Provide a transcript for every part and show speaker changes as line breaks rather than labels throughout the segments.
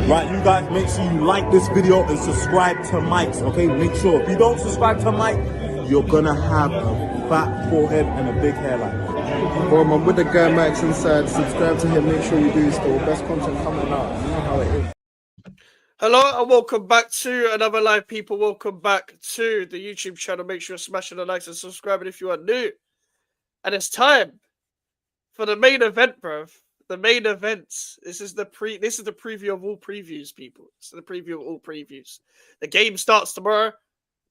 Right, you guys, make sure you like this video and subscribe to Mike's, okay? Make sure. If you don't subscribe to Mike, you're gonna have a fat forehead and a big hairline.
Boom, I'm with the guy Max inside. Subscribe to him, make sure you do still. Best content coming out. You know how it is.
Hello and welcome back to another live, people. Welcome back to the YouTube channel. Make sure you're smashing the likes and subscribing if you are new. And it's time for the main event, bruv. The main event. This is the preview of all previews, people. It's the preview of all previews. The game starts tomorrow,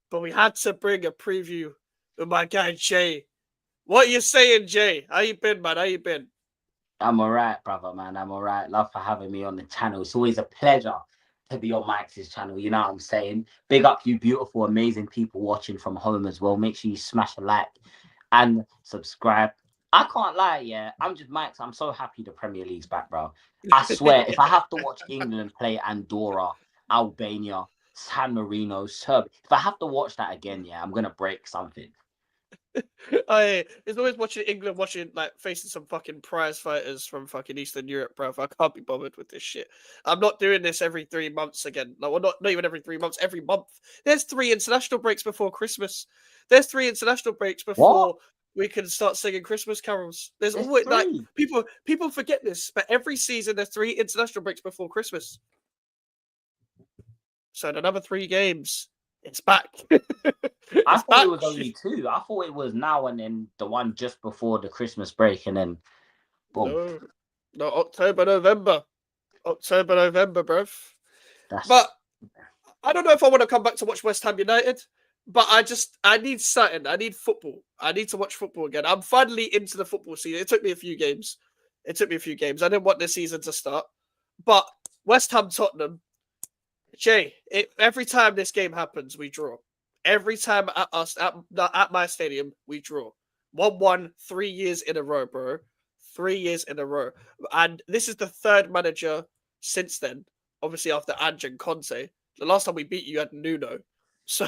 but we had to bring a preview with my guy Jay. What are you saying, Jay? How you been, man? How you been?
I'm alright, brother, man. I'm alright. Love for having me on the channel. It's always a pleasure to be on Mike's channel. You know what I'm saying? Big up you beautiful, amazing people watching from home as well. Make sure you smash a like and subscribe. I can't lie, yeah. I'm just Mike's. I'm so happy the Premier League's back, bro. I swear, if I have to watch England play Andorra, Albania, San Marino, Serbia, if I have to watch that again, yeah, I'm gonna break something.
It's always watching England, facing some fucking prize fighters from fucking Eastern Europe, bro. I can't be bothered with this shit. I'm not doing this every 3 months again. No, well, not even every 3 months, every month. There's 3 international breaks before Christmas. There's 3 international breaks before we can start singing Christmas carols. There's always like people forget this, but every season there's 3 international breaks before Christmas. So in another 3 games, it's back.
I thought it was only 2. I thought it was now and then the one just before the Christmas break, and then boom.
No, October, November, bruv. But I don't know if I want to come back to watch West Ham United, but I need something. I need football. I need to watch football again. I'm finally into the football season. It took me a few games. I didn't want this season to start, but West Ham Tottenham. Jay, every time this game happens, we draw. Every time at my stadium, we draw. 1-1, 3 years in a row, bro. 3 years in a row. And this is the 3rd manager since then, obviously after Ange and Conte. The last time we beat you had Nuno. So,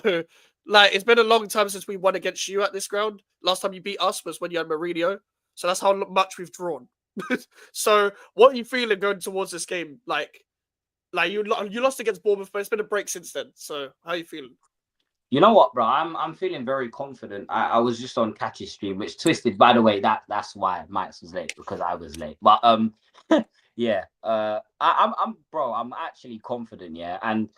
it's been a long time since we won against you at this ground. Last time you beat us was when you had Mourinho. So that's how much we've drawn. So, what are you feeling going towards this game? You lost against Bournemouth, but it's been a break since then. So how are you feeling?
You know what, bro? I'm feeling very confident. I was just on Catch's stream, which twisted. By the way, that's why Mike's was late, because I was late. But yeah. I'm actually confident, yeah. And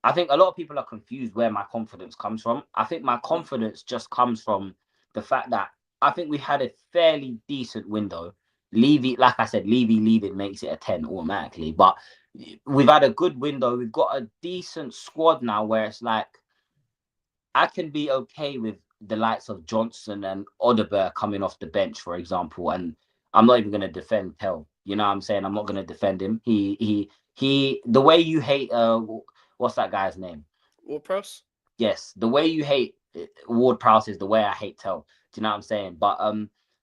I think a lot of people are confused where my confidence comes from. I think my confidence just comes from the fact that I think we had a fairly decent window. Levy, like I said, leaving makes it a 10 automatically, but we've had a good window. We've got a decent squad now where it's like I can be okay with the likes of Johnson and Odegaard coming off the bench, for example. And I'm not even going to defend Tell. You know what I'm saying? I'm not going to defend him. He. The way you hate what's that guy's name?
Ward-Prowse.
Yes, the way you hate Ward-Prowse is the way I hate Tell. Do you know what I'm saying? But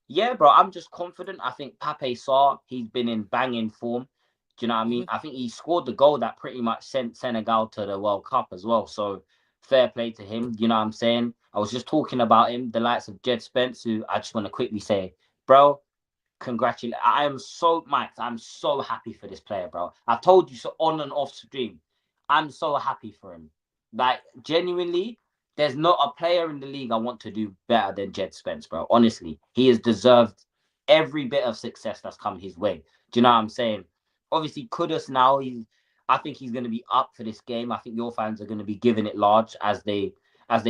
yeah, bro, I'm just confident. I think Pape Sarr, he's been in banging form. Do you know what I mean? I think he scored the goal that pretty much sent Senegal to the World Cup as well. So fair play to him. You know what I'm saying? I was just talking about him, the likes of Jed Spence, who I just want to quickly say, bro, congratulate. I'm so happy for this player, bro. I told you so on and off stream. I'm so happy for him. Like, genuinely, there's not a player in the league I want to do better than Jed Spence, bro. Honestly, he has deserved every bit of success that's come his way. Do you know what I'm saying? Obviously, Kudus now, I think he's going to be up for this game. I think your fans are going to be giving it large as they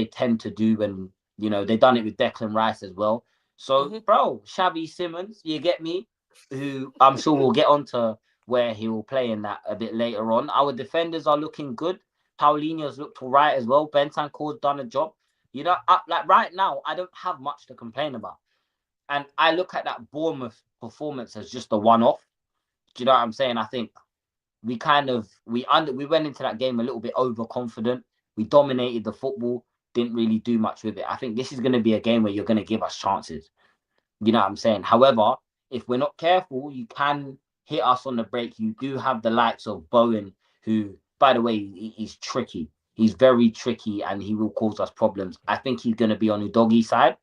tend to do. And, you know, they've done it with Declan Rice as well. So, bro, Xavi Simons, you get me? Who I'm sure we'll get onto where he will play in that a bit later on. Our defenders are looking good. Paulinho's looked all right as well. Bentancur's done a job. You know, like right now, I don't have much to complain about. And I look at that Bournemouth performance as just a one-off. Do you know what I'm saying? I think we went into that game a little bit overconfident. We dominated the football, didn't really do much with it. I think this is going to be a game where you're going to give us chances. You know what I'm saying? However, if we're not careful, you can hit us on the break. You do have the likes of Bowen, who, by the way, he's tricky. He's very tricky and he will cause us problems. I think he's going to be on Udoghi's side.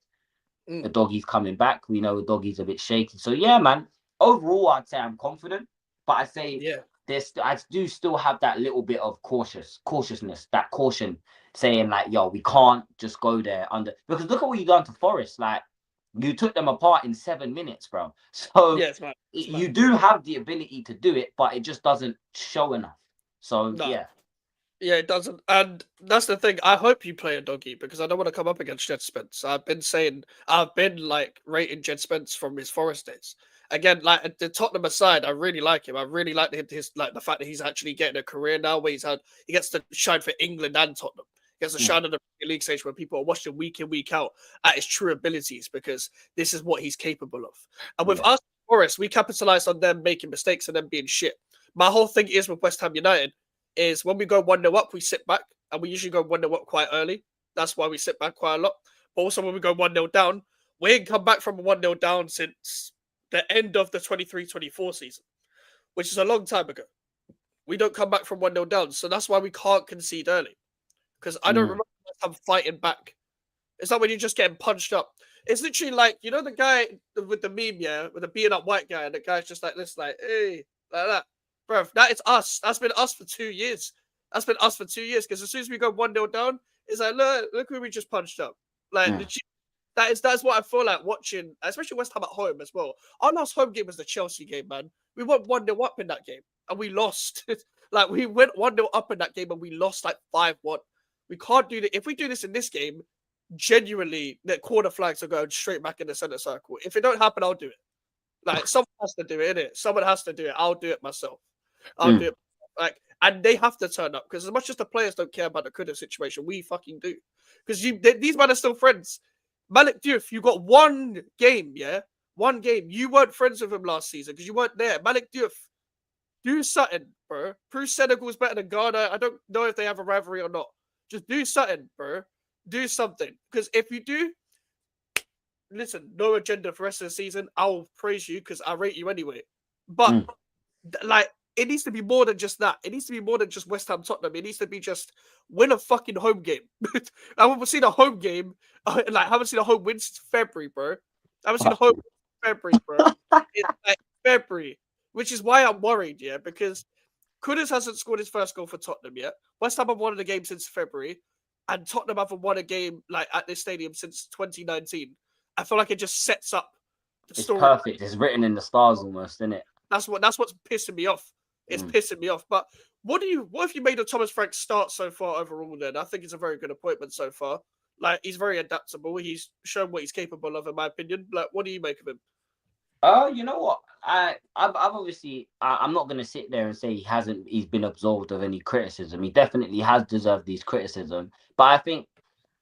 The doggy's coming back. We know the doggy's a bit shaky. So, yeah, man, overall, I'd say I'm confident. But I say I do still have that little bit of cautiousness, that caution, saying like, yo, we can't just go there under, because look at what you done to Forest. Like, you took them apart in 7 minutes, bro. So
Yeah, it's mad.
you do have the ability to do it, but it just doesn't show enough. So
No.
yeah.
Yeah, it doesn't. And that's the thing. I hope you play a doggy because I don't want to come up against Jed Spence. I've been like rating Jed Spence from his Forest days. Again, like the Tottenham aside, I really like him. I really like his like the fact that he's actually getting a career now where he gets to shine for England and Tottenham. He gets to shine on the Premier League stage where people are watching week in, week out at his true abilities because this is what he's capable of. And with us, Forest, we capitalized on them making mistakes and them being shit. My whole thing is with West Ham United is when we go 1-0 up, we sit back, and we usually go 1-0 up quite early. That's why we sit back quite a lot. But also when we go 1-0 down, we ain't come back from a 1-0 down since the end of the 23-24 season, which is a long time ago. We don't come back from 1-0 down, so that's why we can't concede early. Because I don't remember I'm fighting back. It's not when you're just getting punched up. It's literally like, you know the guy with the meme, yeah, with the beaten up white guy, and the guy's just like this, like, hey, like that. Bro, that is us. That's been us for 2 years. That's been us for 2 years. Because as soon as we go 1-0 down, it's like, look who we just punched up. Like, that's what I feel like watching, especially West Ham at home as well. Our last home game was the Chelsea game, man. We went 1-0 up in that game, and we lost. Like, we went 1-0 up in that game, and we lost like 5-1. We can't do that. If we do this in this game, genuinely, the corner flags are going straight back in the center circle. If it don't happen, I'll do it. Like, someone has to do it, innit? Someone has to do it. I'll do it myself. I'll do it. Like, and they have to turn up because as much as the players don't care about the Kudus situation, we fucking do. Because these men are still friends. Malik Diouf, you got one game, yeah? One game. You weren't friends with him last season because you weren't there. Malik Diouf, do something, bro. Prove Senegal's better than Ghana. I don't know if they have a rivalry or not. Just do something, bro. Do something. Because if you do, listen, no agenda for the rest of the season. I'll praise you because I rate you anyway. But, like, it needs to be more than just that. It needs to be more than just West Ham Tottenham. It needs to be just win a fucking home game. I haven't seen a home game. I haven't seen a home win since February, bro. I haven't seen a home win since February, bro. It's like February, which is why I'm worried, yeah, because Kudus hasn't scored his first goal for Tottenham yet. West Ham have won the game since February, and Tottenham haven't won a game like at this stadium since 2019. I feel like it just sets up the story.
It's perfect. It's written in the stars almost, isn't it?
That's what's pissing me off. It's pissing me off. But what if you made a Thomas Frank start so far overall then? I think it's a very good appointment so far. Like, he's very adaptable. He's shown what he's capable of, in my opinion. Like, what do you make of him?
You know what? I've obviously, I'm not going to sit there and say he's been absolved of any criticism. He definitely has deserved these criticism. But I think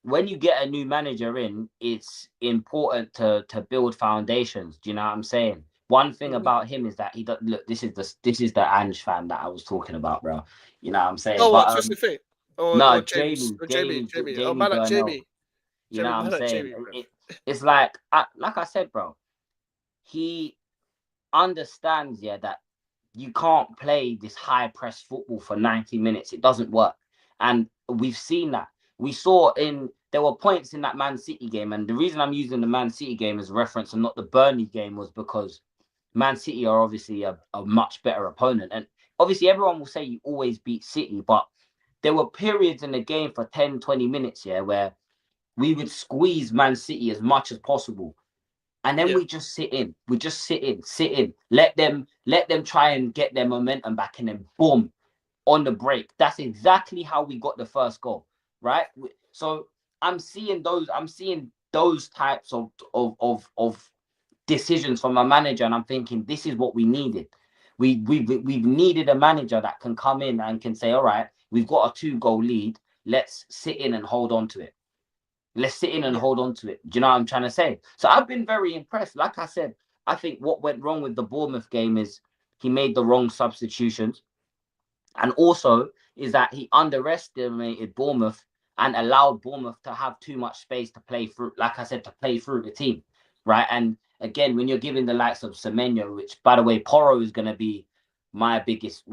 when you get a new manager in, it's important to build foundations. Do you know what I'm saying? One thing about him is that he does look. This is the Ange fan that I was talking about, bro. You know what I'm saying?
Oh,
but,
what? Twisted
no,
James.
Jamie.
Oh, man, like Jamie.
You know what I'm saying? It's like I said, bro. He understands, yeah, that you can't play this high press football for 90 minutes. It doesn't work, and we've seen that. We saw there were points in that Man City game, and the reason I'm using the Man City game as a reference and not the Burnley game was because Man City are obviously a much better opponent. And obviously everyone will say you always beat City, but there were periods in the game for 10, 20 minutes, yeah, where we would squeeze Man City as much as possible. And then we just sit in. We just sit in. Let them try and get their momentum back, and then boom, on the break. That's exactly how we got the first goal, right? So I'm seeing those types of decisions from a manager, and I'm thinking this is what we needed. We've needed a manager that can come in and can say, all right, we've got a 2-goal lead. Let's sit in and hold on to it. Let's sit in and hold on to it. Do you know what I'm trying to say? So I've been very impressed. Like I said, I think what went wrong with the Bournemouth game is he made the wrong substitutions. And also is that he underestimated Bournemouth and allowed Bournemouth to have too much space to play through, like I said, to play through the team, right? And again, when you're giving the likes of Semenyo, which, by the way, Porro is going to be my biggest...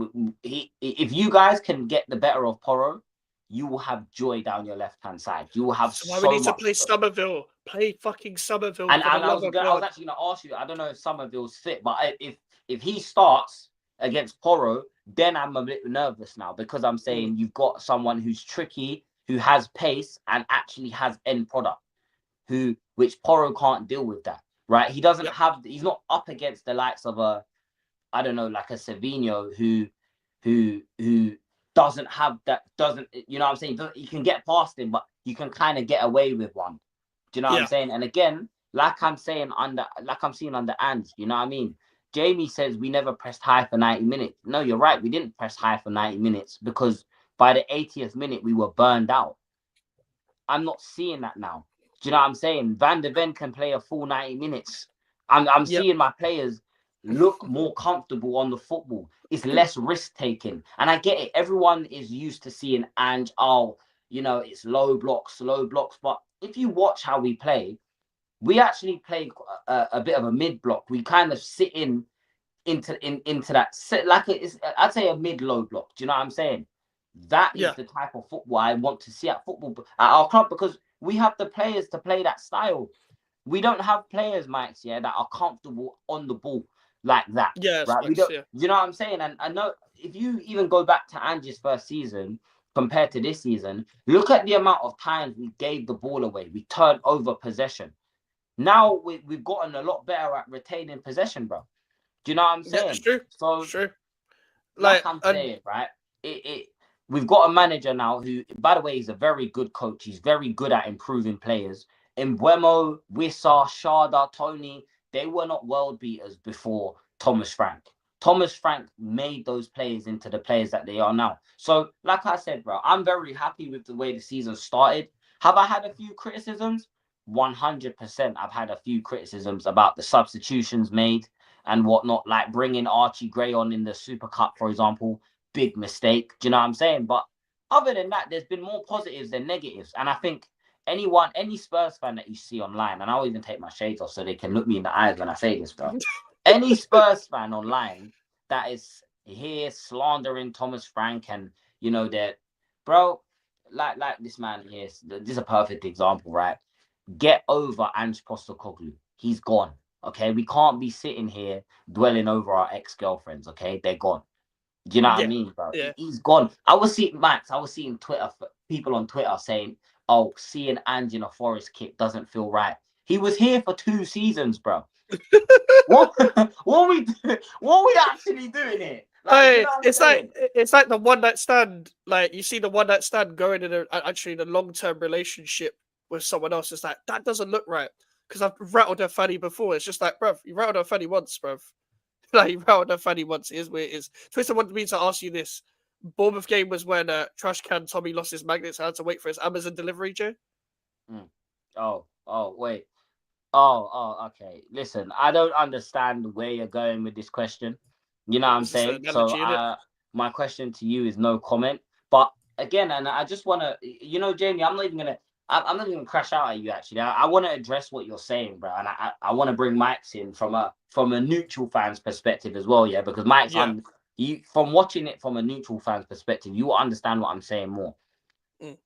If you guys can get the better of Porro, you will have joy down your left-hand side. You will have
so we need to play Somerville. Play fucking Somerville.
And I was actually going to ask you, I don't know if Somerville's fit, but if he starts against Porro, then I'm a bit nervous now because I'm saying you've got someone who's tricky, who has pace and actually has end product, which Porro can't deal with that, right? He doesn't have, he's not up against the likes of I don't know, like a Savinho who doesn't have that, you know what I'm saying? You can get past him, but you can kind of get away with one. Do you know what I'm saying? And again, like I'm seeing under Ange, you know what I mean? Jamie says we never pressed high for 90 minutes. No, you're right. We didn't press high for 90 minutes because by the 80th minute, we were burned out. I'm not seeing that now. Do you know what I'm saying? Van de Ven can play a full 90 minutes. I'm seeing my players look more comfortable on the football. It's less risk taking. And I get it. Everyone is used to seeing Ange, it's low blocks. But if you watch how we play, we actually play a bit of a mid block. We kind of sit into that set like I'd say a mid-low block. Do you know what I'm saying? That is the type of football I want to see at our club because we have the players to play that style. We don't have players, Mike, that are comfortable on the ball like that. Right? We don't. You know what I'm saying? And I know if you even go back to Ange's first season compared to this season, look at the amount of times we gave the ball away. We turned over possession. Now we've gotten a lot better at retaining possession, bro. Do you know what I'm saying?
Yeah,
So,
like
I'm saying, right? We've got a manager now who, by the way, is a very good coach. He's very good at improving players. Mbeumo, Wissa, Sharda, Tony, they were not world beaters before Thomas Frank. Thomas Frank made those players into the players that they are now. So, like I said, bro, I'm very happy with the way the season started. Have I had a few criticisms? 100%. I've had a few criticisms about the substitutions made and whatnot, like bringing Archie Gray on in the Super Cup, for example. Big mistake. Do you know what I'm saying? But other than that, there's been more positives than negatives. And I think any Spurs fan that you see online, and I'll even take my shades off so they can look me in the eyes when I say this, bro. Any Spurs fan online that is here slandering Thomas Frank and, that, bro, like this man here, this is a perfect example, right? Get over Ange Postecoglou. He's gone. Okay, we can't be sitting here dwelling over our ex-girlfriends. Okay, they're gone. Do you know what I mean, bro?
Yeah.
He's gone. I was seeing people on Twitter saying, "Oh, seeing Ange in a Forest kit doesn't feel right." He was here for 2 seasons, bro. what are we actually doing here?
Like, it's like the one night stand. Like you see the one night stand going in a long-term relationship with someone else. It's like that doesn't look right because I've rattled her fanny before. It's just like, bruv, you rattled her fanny once, bruv. Like you rattled her fanny once. It is where it is. Twister wanted me to ask you this. Bournemouth game was when Trash Can Tommy lost his magnets. I had to wait for his Amazon delivery, Joe.
Wait. Okay. Listen, I don't understand where you're going with this question. You know what I'm saying? So my question to you is no comment. But again, and I just want to, Jamie, I'm not even gonna crash out at you. Actually, I want to address what you're saying, bro, and I want to bring Mike's in from a neutral fan's perspective as well, yeah, because Mike's from watching it from a neutral fan's perspective, you will understand what I'm saying more.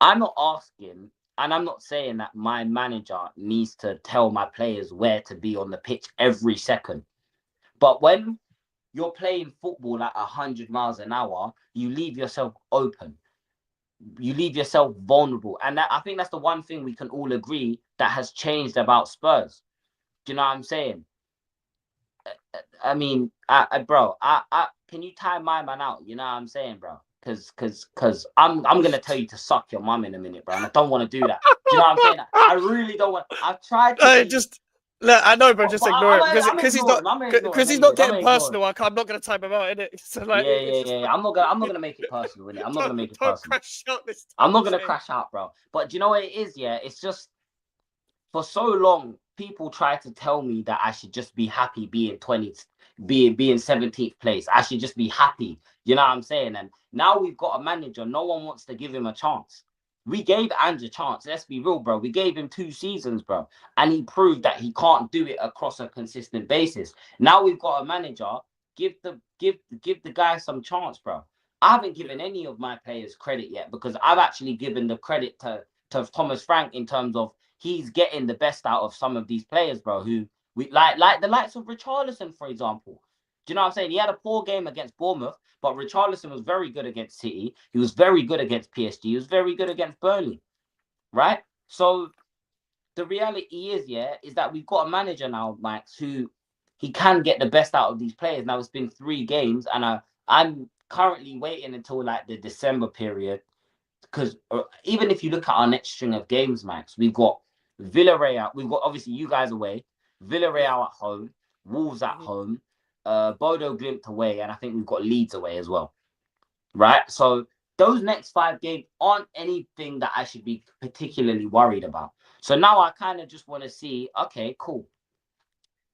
I'm not asking. And I'm not saying that my manager needs to tell my players where to be on the pitch every second. But when you're playing football at 100 miles an hour, you leave yourself open. You leave yourself vulnerable. And I think that's the one thing we can all agree that has changed about Spurs. Do you know what I'm saying? I mean, bro, can you time my man out? You know what I'm saying, bro? Because I'm gonna tell you to suck your mum in a minute, bro. And I don't want to do that. Do you know what I'm saying? I really don't want. I've tried to.
I know, bro. Just ignore it because he's not getting personal. I'm not gonna time him out, innit? So like,
yeah. I'm not gonna make it personal, innit? I'm not gonna make it personal.
Crash out this time,
I'm not gonna crash out, bro. But do you know what it is? Yeah, it's just for so long people try to tell me that I should just be happy being 20th, being 17th place. I should just be happy. You know what I'm saying? And now we've got a manager. No one wants to give him a chance. We gave Ange a chance. Let's be real, bro. We gave him 2 seasons, bro. And he proved that he can't do it across a consistent basis. Now we've got a manager. Give the guy some chance, bro. I haven't given any of my players credit yet because I've actually given the credit to Thomas Frank in terms of he's getting the best out of some of these players, bro, who we like the likes of Richarlison, for example. Do you know what I'm saying? He had a poor game against Bournemouth, but Richarlison was very good against City. He was very good against PSG. He was very good against Burnley, right? So the reality is that we've got a manager now, Max, who he can get the best out of these players. Now it's been 3 games, and I'm currently waiting until like the December period, because even if you look at our next string of games, Max, we've got Villarreal. We've got obviously you guys away, Villarreal at home, Wolves at home, Bodo Glimt away, and I think we've got Leeds away as well. Right? So those next 5 games aren't anything that I should be particularly worried about. So now I kind of just want to see, okay, cool.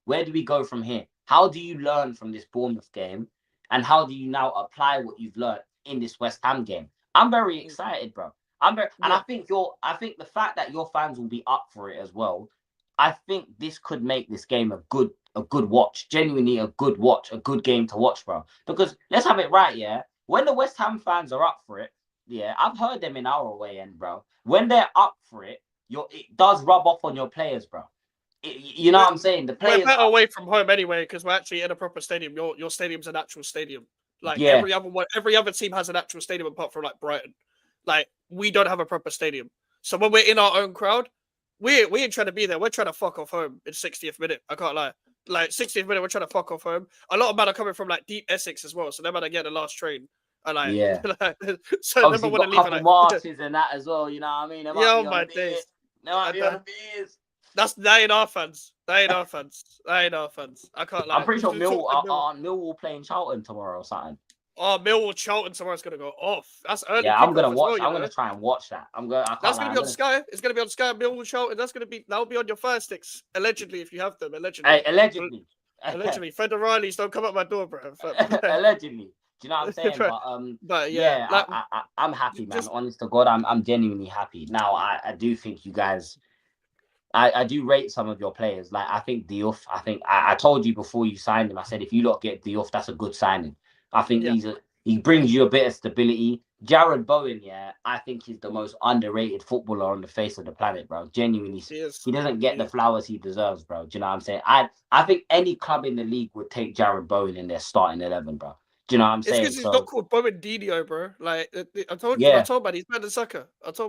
Where do we go from here? How do you learn from this Bournemouth game? And how do you now apply what you've learned in this West Ham game? I'm very excited, bro. And I think the fact that your fans will be up for it as well, I think this could make this game a good watch. Genuinely a good watch, a good game to watch, bro. Because let's have it right, yeah. When the West Ham fans are up for it, yeah, I've heard them in our way end, bro. When they're up for it, it does rub off on your players, bro. You know what I'm saying? The players
we're better away from home anyway because we're actually in a proper stadium. Your stadium's an actual stadium. Like every other team has an actual stadium apart from like Brighton. Like we don't have a proper stadium. So when we're in our own crowd, we ain't trying to be there. We're trying to fuck off home in 60th minute. I can't lie. Like 60th minute, we're trying to fuck off home. A lot of men are coming from like deep Essex as well, so they're about to get the last train. And like, so
obviously
want to leave
couple marches and that as well. You know what I mean?
Yo, my days. They ain't our fans. They ain't our fans. They ain't our fans. I can't lie.
I'm pretty sure Millwall playing Charlton tomorrow or something.
Oh, Millwall Charlton tomorrow's gonna go off. That's early.
Yeah, I'm gonna watch.
Well,
I'm gonna try and watch that.
That's gonna be on Sky. It's gonna be on Sky. Millwall Charlton. That'll be on your Fire Sticks allegedly if you have them. Allegedly.
Hey, allegedly.
Allegedly. Federales don't come at my door, bro.
Allegedly. Do you know what I'm saying?
But yeah,
I'm happy, man. Honest to God, I'm genuinely happy. Now, I do think you guys. I do rate some of your players. Like I think Diouf. I told you before you signed him. I said if you lot get Diouf, that's a good signing. I think he brings you a bit of stability. Jared Bowen, I think he's the most underrated footballer on the face of the planet, bro. Genuinely, he doesn't get the flowers he deserves, bro. Do you know what I'm saying? I think any club in the league would take Jared Bowen in their starting 11, bro. Do you know what I'm saying?
It's because he's not called Bowen Dino, bro. Like I told you, I told man he's better than Saka.
Do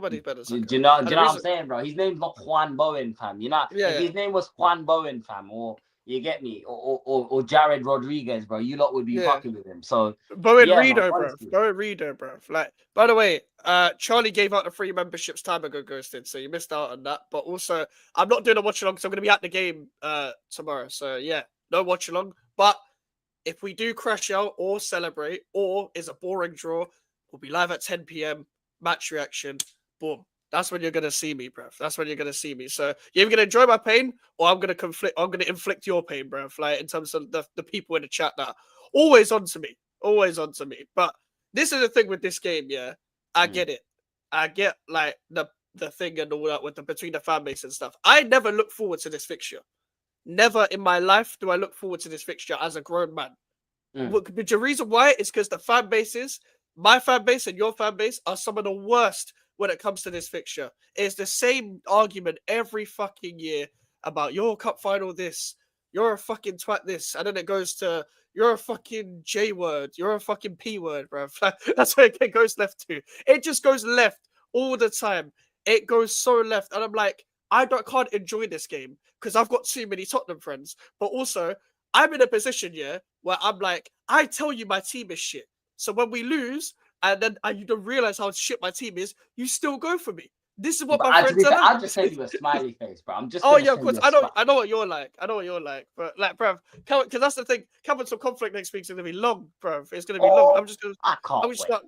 you know what I'm saying, bro? His name's not Juan Bowen, fam. You know, if his name was Juan Bowen, fam, or you get me, or Jared Rodriguez, bro, you lot would be fucking with him. So
Bowen Redo, bro. Bowen Redo, bro. Like, by the way, Charlie gave out the free memberships time ago, Ghosted, so you missed out on that. But also, I'm not doing a watch along because I'm gonna be at the game tomorrow. So yeah, no watch along. But if we do crash out or celebrate or is a boring draw, we'll be live at 10 p.m. Match reaction. Boom. That's when you're gonna see me, bruv. That's when you're gonna see me. So you're either gonna enjoy my pain or I'm gonna inflict your pain, bruv. Like in terms of the people in the chat that are always on to me. But this is the thing with this game, yeah. I get it. I get like the thing and all that with between the fan base and stuff. I never look forward to this fixture. Never in my life do I look forward to this fixture as a grown man. But the reason why is because the fan bases, my fan base and your fan base, are some of the worst when it comes to this fixture. It's the same argument every fucking year about your cup final this, you're a fucking twat this, and then it goes to you're a fucking J word, you're a fucking P word, bro. That's where it goes left to. It just goes left all the time. It goes so left, and I'm like, I can't enjoy this game because I've got too many Tottenham friends. But also, I'm in a position, where I'm like, I tell you my team is shit. So when we lose, and then you don't realize how shit my team is, you still go for me. This is what my friends are.
I'll just send you a smiley face, bro. I'm just.
Oh yeah, of course. I know what you're like. But like, bro, because that's the thing. Capital conflict next week's gonna be long, bro. It's gonna be long. I'm just gonna.
I can't wait.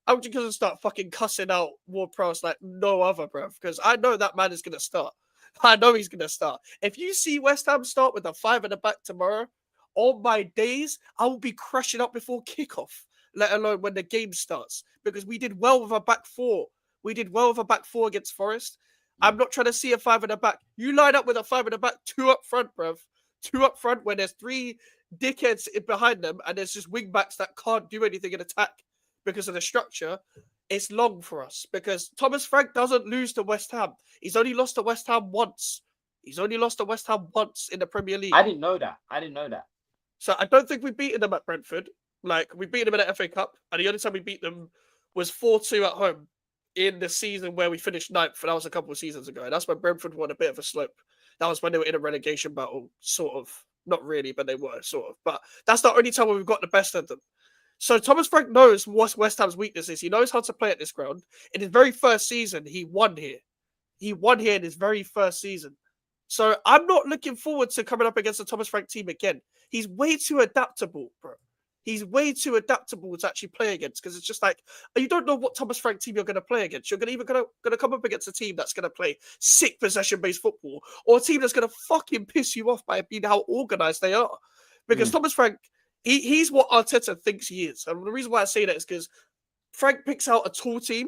I'm just gonna start fucking cussing out Ward Prowse like no other, bro. Because I know that man is gonna start. I know he's gonna start. If you see West Ham start with a 5 at the back tomorrow, on my days, I will be crashing up before kickoff, let alone when the game starts. Because we did well with a back 4. We did well with a back 4 against Forest. I'm not trying to see a 5 at the back. You line up with a 5 at the back, 2 up front, bruv. 2 up front when there's 3 dickheads behind them and there's just wing backs that can't do anything in attack because of the structure. It's long for us because Thomas Frank doesn't lose to West Ham. He's only lost to West Ham once. In the Premier League.
I didn't know that.
So I don't think we've beaten them at Brentford. Like, we beat them in the FA Cup, and the only time we beat them was 4-2 at home in the season where we finished ninth, and that was a couple of seasons ago. And that's when Brentford won a bit of a slope. That was when they were in a relegation battle, sort of. Not really, but they were, sort of. But that's the only time where we've got the best of them. So Thomas Frank knows what West Ham's weakness is. He knows how to play at this ground. In his very first season, he won here. He won here in his very first season. So I'm not looking forward to coming up against the Thomas Frank team again. He's way too adaptable, bro. He's way too adaptable to actually play against, because it's just like, you don't know what Thomas Frank team you're going to play against. You're going to come up against a team that's going to play sick possession-based football, or a team that's going to fucking piss you off by being how organized they are. Because Thomas Frank, he's what Arteta thinks he is. And the reason why I say that is because Frank picks out a tall team,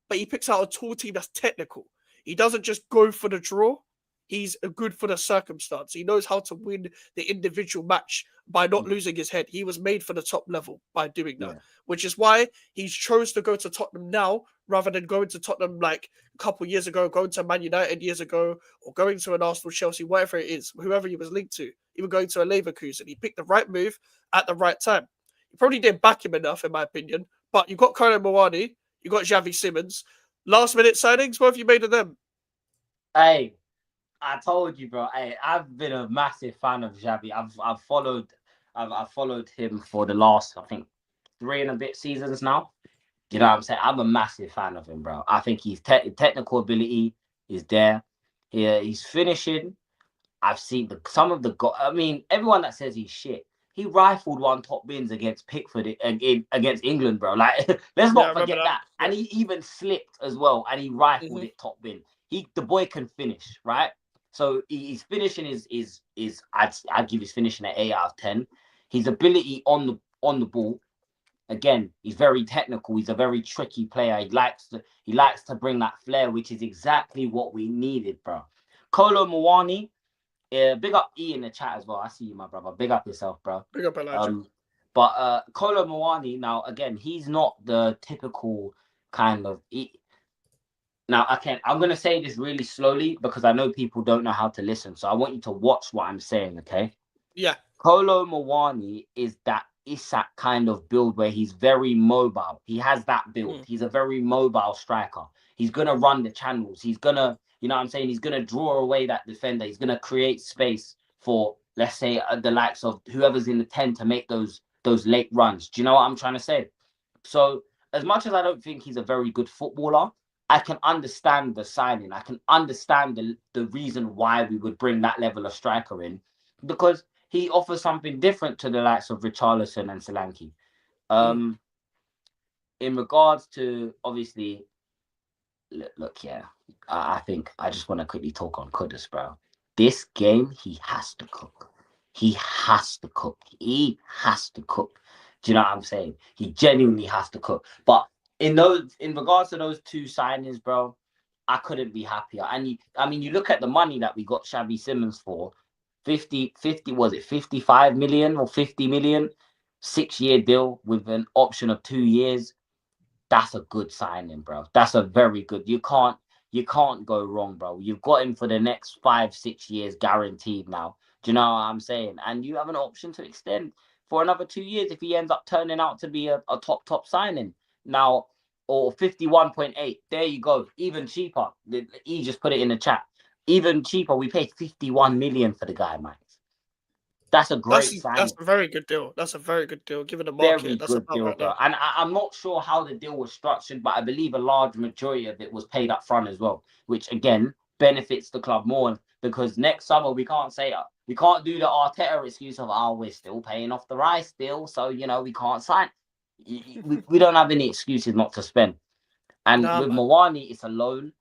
but he picks out a tall team that's technical. He doesn't just go for the draw. He's good for the circumstance. He knows how to win the individual match by not losing his head. He was made for the top level by doing that, which is why he's chose to go to Tottenham now rather than going to Tottenham like a couple years ago, going to Man United years ago, or going to an Arsenal, Chelsea, whatever it is, whoever he was linked to, even going to a Leverkusen. He picked the right move at the right time. You probably didn't back him enough, in my opinion, but you got Kolo Muani, you got Xavi Simons. Last minute signings, what have you made of them?
Hey, I told you, bro. Hey, I've been a massive fan of Xavi. I've followed him for the last, I think, 3 and a bit seasons now. You know what I'm saying? I'm a massive fan of him, bro. I think his technical ability is there. He's finishing. I've seen some of the I mean, everyone that says he's shit, he rifled one top bins against Pickford against England, bro. Like, let's not forget that. And he even slipped as well, and he rifled it top bin. The boy can finish, right? So his finishing is I'd give his finishing an 8 out of 10. His ability on the ball, again, he's very technical. He's a very tricky player. He likes to bring that flair, which is exactly what we needed, bro. Kolo Muani, big up E in the chat as well. I see you, my brother. Big up yourself, bro.
Big up Elijah.
But Kolo Muani, now again, he's not the typical kind of. Now, I'm going to say this really slowly because I know people don't know how to listen. So I want you to watch what I'm saying, okay?
Yeah.
Kolo Muani is that Isak kind of build where he's very mobile. He has that build. He's a very mobile striker. He's going to run the channels. He's going to, you know what I'm saying? He's going to draw away that defender. He's going to create space for, let's say, the likes of whoever's in the 10 to make those late runs. Do you know what I'm trying to say? So as much as I don't think he's a very good footballer, I can understand the signing. I can understand the reason why we would bring that level of striker in, because he offers something different to the likes of Richarlison and Solanke. In regards to, obviously, look, I think I just want to quickly talk on Kudus, bro. This game, he has to cook. He has to cook. He has to cook. Do you know what I'm saying? He genuinely has to cook. But in regards to those 2 signings, bro, I couldn't be happier. And you look at the money that we got Xavi Simons for, 55 million or 50 million, 6-year deal with an option of 2 years. That's a good signing, bro. That's a very good. You can't go wrong, bro. You've got him for the next 5-6 years guaranteed now. Do you know what I'm saying? And you have an option to extend for another 2 years if he ends up turning out to be a top signing. Now, or 51.8. There you go. Even cheaper. He just put it in the chat. Even cheaper. We paid 51 million for the guy, Mike. That's a great signing.
That's a very good deal. That's a very good deal. Given the market,
very
that's
good deal, right, bro. And I'm not sure how the deal was structured, but I believe a large majority of it was paid up front as well, which again benefits the club more, because next summer we can't do the Arteta excuse of, we're still paying off the Rice still, so we can't sign. We don't have any excuses not to spend. And with Muani, it's a loan.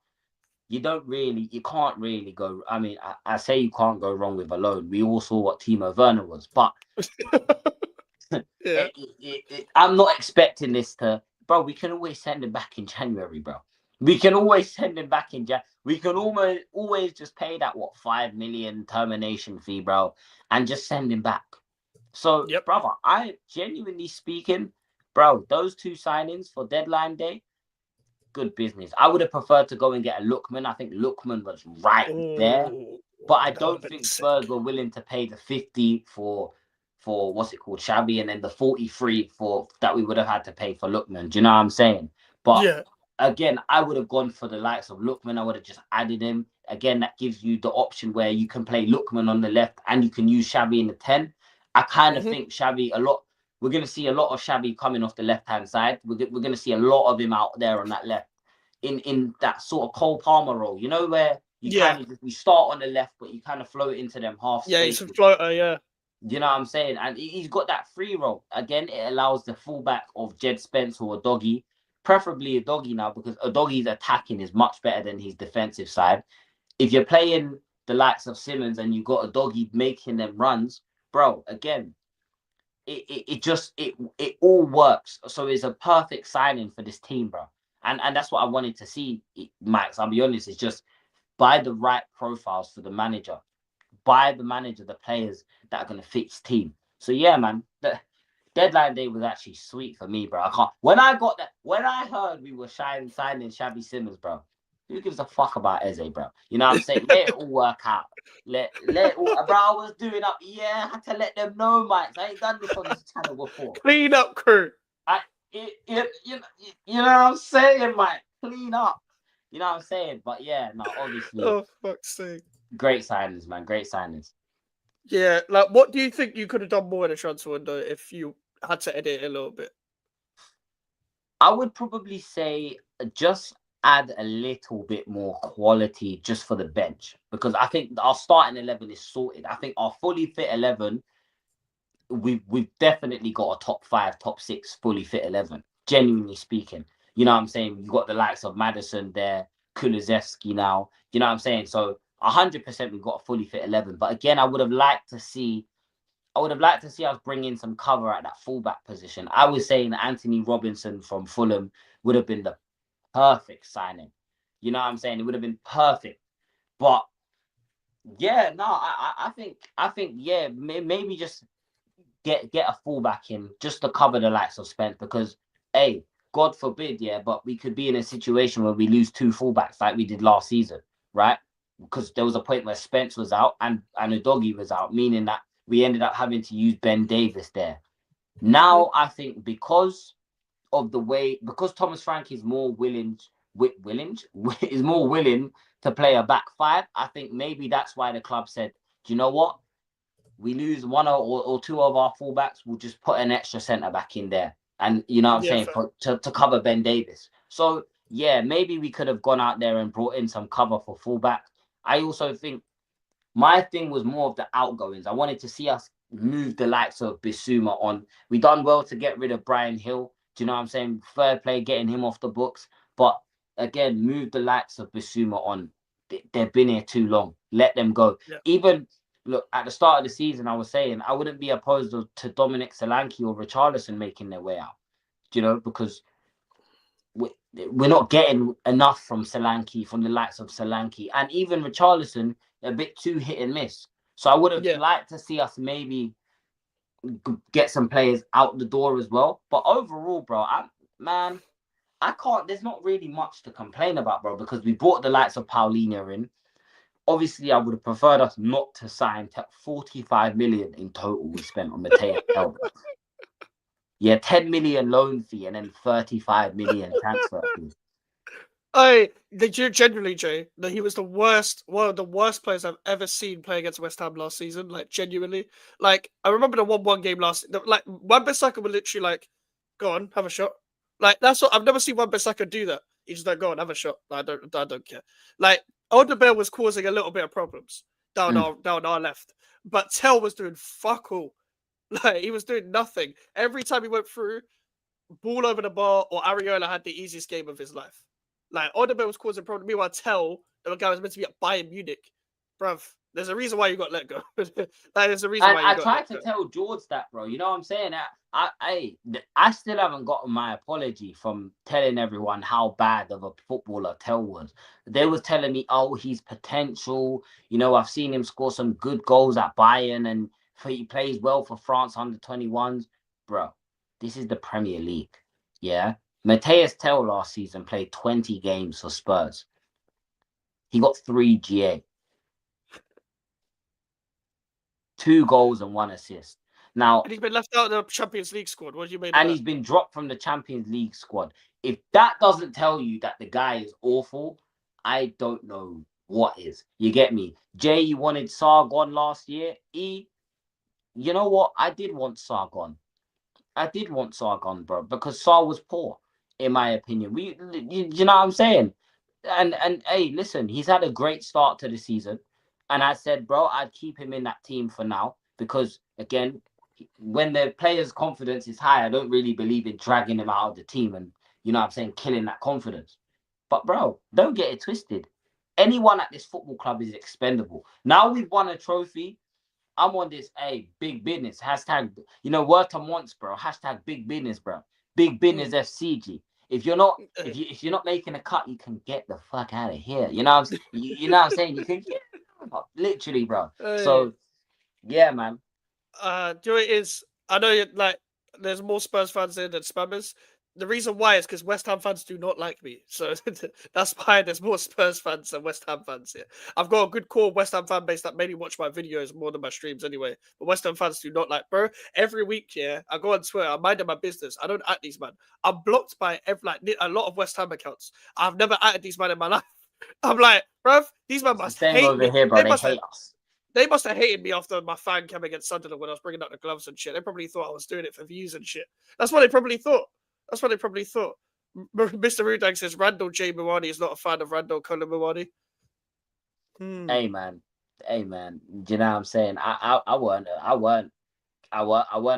You can't really go. I mean, I say you can't go wrong with a loan. We all saw what Timo Werner was, but I'm not expecting this to, bro. We can always send him back in January, bro. We can always send him back in January. We can always just pay that 5 million termination fee, bro, and just send him back. So, brother, I genuinely speaking, bro, those 2 signings for deadline day, good business. I would have preferred to go and get a Lookman. I think Lookman was right there. But I don't think Spurs were willing to pay the 50 for for what's it called, Shabby, and then the 43 for that we would have had to pay for Lookman. Do you know what I'm saying? But
Yeah.
again, I would have gone for the likes of Lookman. I would have just added him. Again, that gives you the option where you can play Lookman on the left and you can use Shabby in the 10. I kind of think Shabby a lot. We're going to see a lot of Shabby coming off the left-hand side. We're going to see a lot of him out there on that left in that sort of Cole Palmer role, you know, where you kind of you start on the left, but you kind of float into them half
Yeah,
spaces.
he's a floater, yeah.
You know what I'm saying? And he's got that free role. Again, it allows the fullback of Jed Spence or a doggy, preferably a doggy now, because a doggy's attacking is much better than his defensive side. If you're playing the likes of Simmons and you got a doggy making them runs, bro, again, it all works. So it's a perfect signing for this team, bro. And that's what I wanted to see, Max. I'll be honest, it's just buy the right profiles for the manager. Buy the manager, the players that are going to fit his team. So yeah, man, the deadline day was actually sweet for me, bro. I can't. When I heard we were signing Shabby Simmons, bro, who gives a fuck about Eze, bro? You know what I'm saying? Let it all work out. Let it all, bro. I was doing up. Yeah, I had to let them know, Mike. I ain't done this on this channel before.
Clean up crew.
You know what I'm saying, Mike? Clean up. You know what I'm saying? But yeah, no, obviously.
Oh, fuck's sake.
Great signings, man. Great signings.
Yeah, like, what do you think you could have done more in the transfer window if you had to edit it a little bit?
I would probably say just add a little bit more quality just for the bench, because I think our starting 11 is sorted. I think our fully fit 11, we've definitely got a top 5, top 6 fully fit 11. Genuinely speaking, you know what I'm saying? You've got the likes of Madison there, Kulusevski now. You know what I'm saying? So 100% we've got a fully fit 11. But again, I would have liked to see us bring in some cover at that fullback position. I was saying Anthony Robinson from Fulham would have been the perfect signing. You know what I'm saying? It would have been perfect. But yeah, no, I think yeah, maybe just get a fullback in just to cover the likes of Spence, because hey, God forbid, yeah, but we could be in a situation where we lose 2 fullbacks like we did last season, right? Because there was a point where Spence was out and Udogie was out, meaning that we ended up having to use Ben Davis there. Now, I think because Thomas Frank is more willing to play a back 5, I think maybe that's why the club said, do you know what? We lose 1 or 2 of our fullbacks, we'll just put an extra centre back in there. And you know what I'm saying? To cover Ben Davis. So yeah, maybe we could have gone out there and brought in some cover for fullback. I also think my thing was more of the outgoings. I wanted to see us move the likes of Bissouma on. We done well to get rid of Brian Hill. Do you know what I'm saying? Fair play, getting him off the books. But again, move the likes of Bissouma on. They've been here too long. Let them go.
Yeah.
Even, look, at the start of the season, I was saying I wouldn't be opposed to Dominic Solanke or Richarlison making their way out. Do you know? Because we're not getting enough from Solanke, from the likes of Solanke. And even Richarlison, a bit too hit and miss. So I would have liked to see us maybe get some players out the door as well. But overall, bro, I can't. There's not really much to complain about, bro, because we brought the likes of Paulinho in. Obviously, I would have preferred us not to sign 45 million in total we spent on Mateus. Yeah, 10 million loan fee and then 35 million transfer fee.
Genuinely, Jay, that he was one of the worst players I've ever seen play against West Ham last season. Like, genuinely. Like, I remember the 1-1 game like, Wan-Bissaka would literally, like, go on, have a shot. Like, that's what I've never seen Wan-Bissaka do that. He's just like, go on, have a shot. Like, I don't care. Like, Odegaard was causing a little bit of problems down our left, but Tell was doing fuck all. Like, he was doing nothing. Every time he went through, ball over the bar, or Areola had the easiest game of his life. Like, Odegaard was causing problems. Meanwhile, Tell, the guy was meant to be at Bayern Munich. Bruv, there's a reason why you got let go. There's a reason why you got let go.
I tried to tell George that, bro. You know what I'm saying? I still haven't gotten my apology from telling everyone how bad of a footballer Tell was. They was telling me, oh, he's potential. You know, I've seen him score some good goals at Bayern and he plays well for France under 21s. Bro, this is the Premier League. Yeah? Mateus Tell last season played 20 games for Spurs. He got 3 GA. 2 goals and 1 assist. Now,
And he's been left out of the Champions League squad. What do you mean?
and he's been dropped from the Champions League squad. If that doesn't tell you that the guy is awful, I don't know what is. You get me? Jay, you wanted Sarr gone last year. E, you know what? I did want Sarr gone. I did want Sarr gone, bro, because Sarr was poor, in my opinion. You know what I'm saying? And hey, listen, he's had a great start to the season, and I said, bro, I'd keep him in that team for now because, again, when the player's confidence is high, I don't really believe in dragging him out of the team and, you know what I'm saying, killing that confidence. But, bro, don't get it twisted. Anyone at this football club is expendable. Now we've won a trophy. I'm on this, hey, big business. Hashtag, you know, word on once, bro. Hashtag big business, bro. Big business FCG. If you're not making a cut, you can get the fuck out of here. You know what I'm saying? You can get literally, bro. So yeah, man.
Do you know what it is? I know there's more Spurs fans there than spammers. The reason why is because West Ham fans do not like me. So that's why there's more Spurs fans than West Ham fans here. I've got a good core West Ham fan base that mainly watch my videos more than my streams anyway. But West Ham fans do not like, bro. Every week, yeah, I go on Twitter, I'm minding my business. I don't at these man. I'm blocked by a lot of West Ham accounts. I've never added these man in my life. I'm like, bruv, these men must hate
over
me.
Here, bro. They hate us.
They must have hated me after my fan came against Sunderland when I was bringing out the gloves and shit. They probably thought I was doing it for views and shit. That's what they probably thought. Mr. Rudag says Randall J. Muwani is not a fan of Randall Colin Muwani.
Hey man. Do you know what I'm saying? I weren't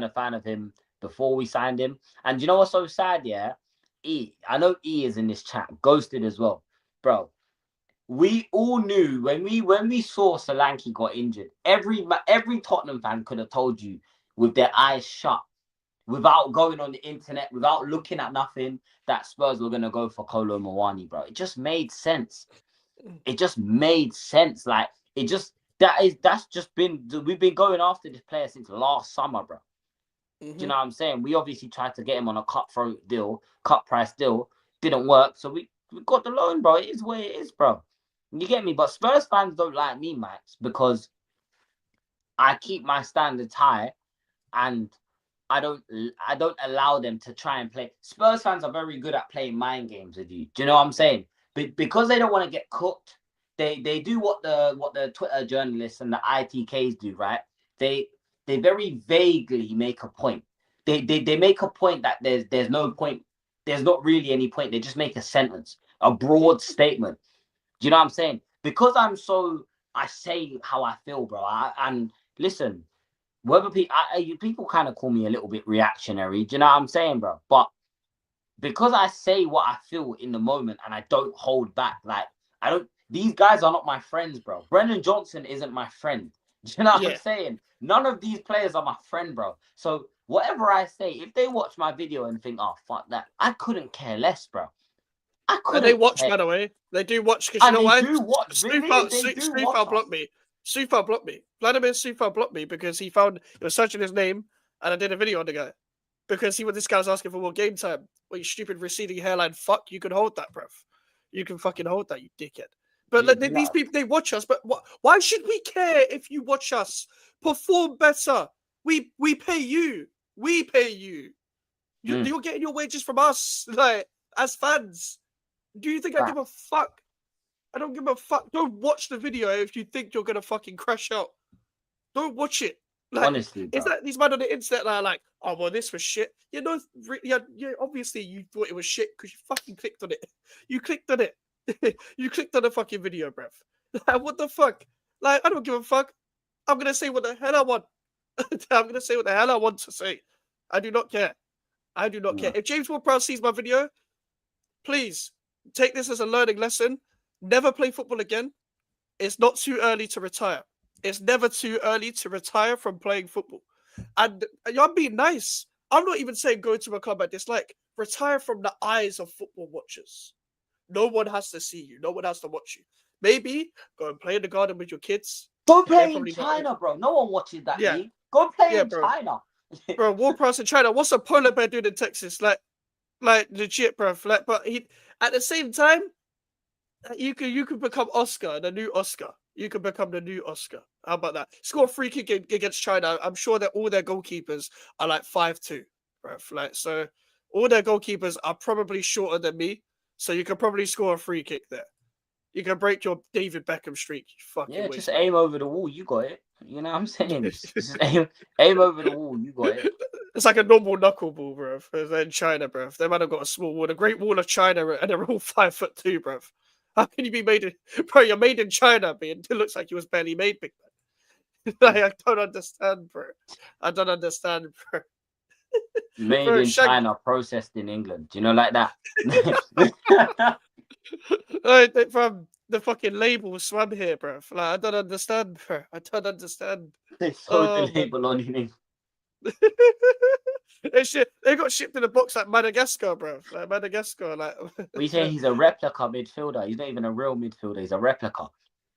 a fan of him before we signed him. And you know what's so sad? Yeah, I know E is in this chat, ghosted as well, bro. We all knew when we saw Solanke got injured. Every Tottenham fan could have told you with their eyes shut, without going on the internet, without looking at nothing, that Spurs were gonna go for Kolo Muwani, bro. It just made sense. Like we've been going after this player since last summer, bro. Do you know what I'm saying? We obviously tried to get him on a cut price deal, didn't work, so we got the loan, bro. It is what it is, bro. You get me? But Spurs fans don't like me, Max, because I keep my standards high and I don't allow them to try and play. Spurs fans are very good at playing mind games with you. Do you know what I'm saying? Because they don't want to get cooked, they do what the Twitter journalists and the ITKs do, right? They very vaguely make a point. They make a point that there's no point. There's not really any point. They just make a sentence, a broad statement. Do you know what I'm saying? Because I say how I feel, bro. And listen, whether people kind of call me a little bit reactionary. Do you know what I'm saying, bro? But because I say what I feel in the moment and I don't hold back, these guys are not my friends, bro. Brennan Johnson isn't my friend. Do you know what I'm saying? None of these players are my friend, bro. So whatever I say, if they watch my video and think, oh, fuck that, I couldn't care less, bro.
And they watch, by the way. They do watch, because you know why?
Soufal
blocked me. Soufal blocked me. Vladimir Soufal blocked me because he was searching his name and I did a video on the guy. Because this guy was asking for more game time. Well, you stupid receding hairline fuck, you can hold that, bruv. You can fucking hold that, you dickhead. But these people, they watch us. But why should we care if you watch us perform better? We pay you. We pay you. You're getting your wages from us, as fans. Do you think I give a fuck? I don't give a fuck. Don't watch the video if you think you're gonna fucking crash out. Don't watch it.
Honestly, bro.
It's like these men on the internet that are like, oh well, this was shit. Obviously you thought it was shit because you fucking clicked on it. You clicked on it. You clicked on the fucking video, bruv. What the fuck? I don't give a fuck. I'm gonna say what the hell I want. I'm gonna say what the hell I want to say. I do not care. I do not care. If James Ward-Prowse sees my video, please take this as a learning lesson. Never play football again. It's not too early to retire. It's never too early to retire from playing football. And I'm being nice. I'm not even saying go to a club I dislike. Retire from the eyes of football watchers. No one has to see you. No one has to watch you. Maybe go and play in the garden with your kids.
Go play in China, bro. No one watches that league. Go play in China.
Bro, Ward-Prowse in China. What's a polar bear doing in Texas? Legit, bro. But at the same time, you could become Oscar, the new Oscar. You can become the new Oscar. How about that? Score a free kick against China. I'm sure that all their goalkeepers are like 5'2", bruv. Like, so all their goalkeepers are probably shorter than me. So you can probably score a free kick there. You can break your David Beckham streak, you fucking
Yeah, just
waste man.
aim over the wall. You got it. You know what I'm saying? Just aim over the wall. You got it.
It's like a normal knuckleball, bruv. They're in China, bruv. They might have got a small wall, the Great Wall of China, and they're all 5'2", bruv. How can you be made in, bro? You're made in China, but it looks like you was barely made, big man. Like, I don't understand, bro. I don't understand, bro.
Made
Bro,
in China, processed in England. Do you know, like that?
From the fucking label swam here, bro. Like, I don't understand, bro. I don't understand.
They sold the label on in England.
They got shipped in a box like Madagascar, bro. Like Madagascar, like.
We say he's a replica midfielder. He's not even a real midfielder. He's a replica.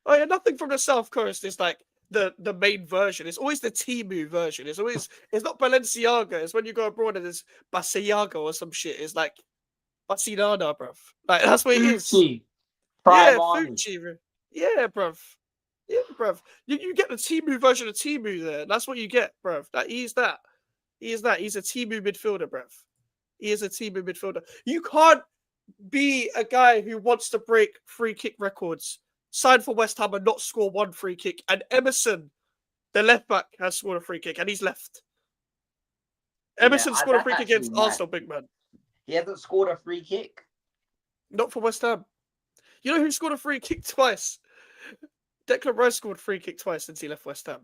Oh yeah, nothing from the South Coast is like the main version. It's always the Timu version. It's not Balenciaga. It's when you go abroad and it's Balenciaga or some shit. It's like Basinana, bruv. Like that's what it is.
Fucci.
Yeah,
Primani.
Fucci. Yeah, bruv. Yeah, bruv. You get the Timu version of Timu there. That's what you get, bruv. Like, he's that. He's a Timu midfielder, bruv. He is a Timu midfielder. You can't be a guy who wants to break free kick records, sign for West Ham and not score one free kick. And Emerson, the left back, has scored a free kick and he's left. Emerson scored a free kick against Arsenal, big man.
He hasn't scored a free kick.
Not for West Ham. You know who scored a free kick twice? Declan Rice scored a free kick twice since he left West Ham.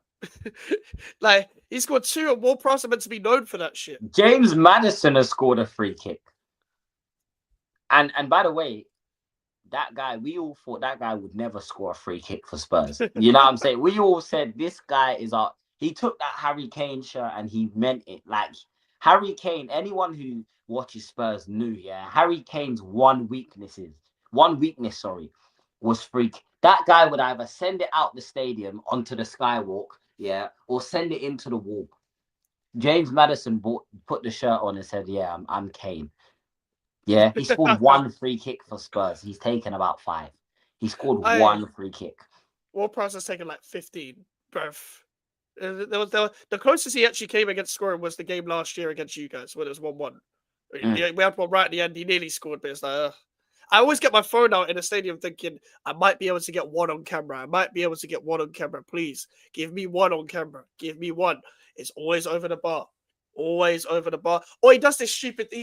Like, he scored 2 and Ward-Prowse are meant to be known for that shit.
James Maddison has scored a free kick. And by the way, that guy, we all thought that guy would never score a free kick for Spurs. You know what I'm saying? We all said this guy is our... He took that Harry Kane shirt and he meant it. Like, Harry Kane, anyone who watches Spurs knew, yeah, Harry Kane's one weakness, was freak. That guy would either send it out the stadium onto the skywalk, yeah, or send it into the wall. James Maddison put the shirt on and said, yeah, I'm Kane. Yeah, he scored one free kick for Spurs. He's taken about 5. He scored one free kick.
Ward-Prowse has taken like 15, bruv. The closest he actually came against scoring was the game last year against you guys when it was 1-1. We had one right at the end. He nearly scored, but it's like, I always get my phone out in the stadium thinking I might be able to get one on camera. Please give me one on camera. Give me one. It's always over the bar. Always over the bar. Or he's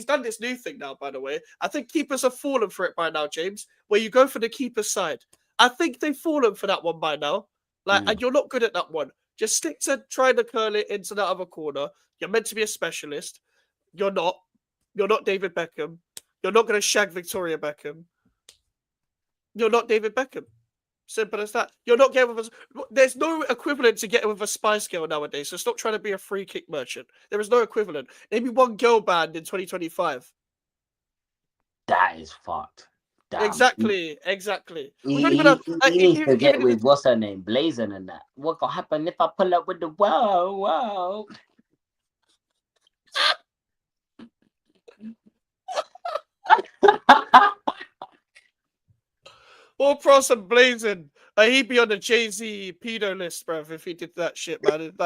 done this new thing now, by the way. I think keepers have fallen for it by now, James, where you go for the keeper side. I think they've fallen for that one by now. And you're not good at that one. Just stick to trying to curl it into that other corner. You're meant to be a specialist. You're not. You're not David Beckham. You're not going to shag Victoria Beckham. You're not David Beckham. Simple as that. You're not getting with us. There's no equivalent to getting with a Spice Girl nowadays. So stop trying to be a free kick merchant. There is no equivalent. Name me one girl band in 2025.
That is fucked. Damn.
Exactly.
He needs to get with what's her name, Blazing and that. What gonna happen if I pull up with the whoa?
Or Pross and Blazing. He'd be on the Jay-Z pedo list, bruv, if he did that shit, man. It's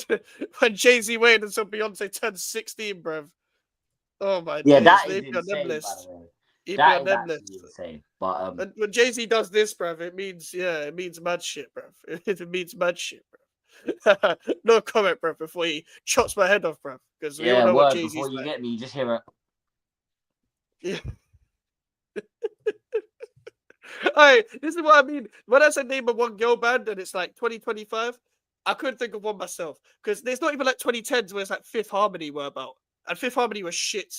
like when Jay-Z waited until Beyonce turned 16, bruv. Oh my
yeah,
days.
that is
He'd be on them
insane,
lists.
by the way.
He'd
That
be on
is
them
actually
lists.
insane. But
when Jay-Z does this, bruv, it means mad shit, bruv. It means mad shit, bruv. No comment, bruv, before he chops my head off, bruv. Because we all know what Jay-Z's
before you
like.
get me, you just hear it.
Yeah. Hey, this is what I mean. When I said name of one girl band and it's like 2025, I couldn't think of one myself. Because there's not even like 2010s where it's like Fifth Harmony were about. And Fifth Harmony was shit.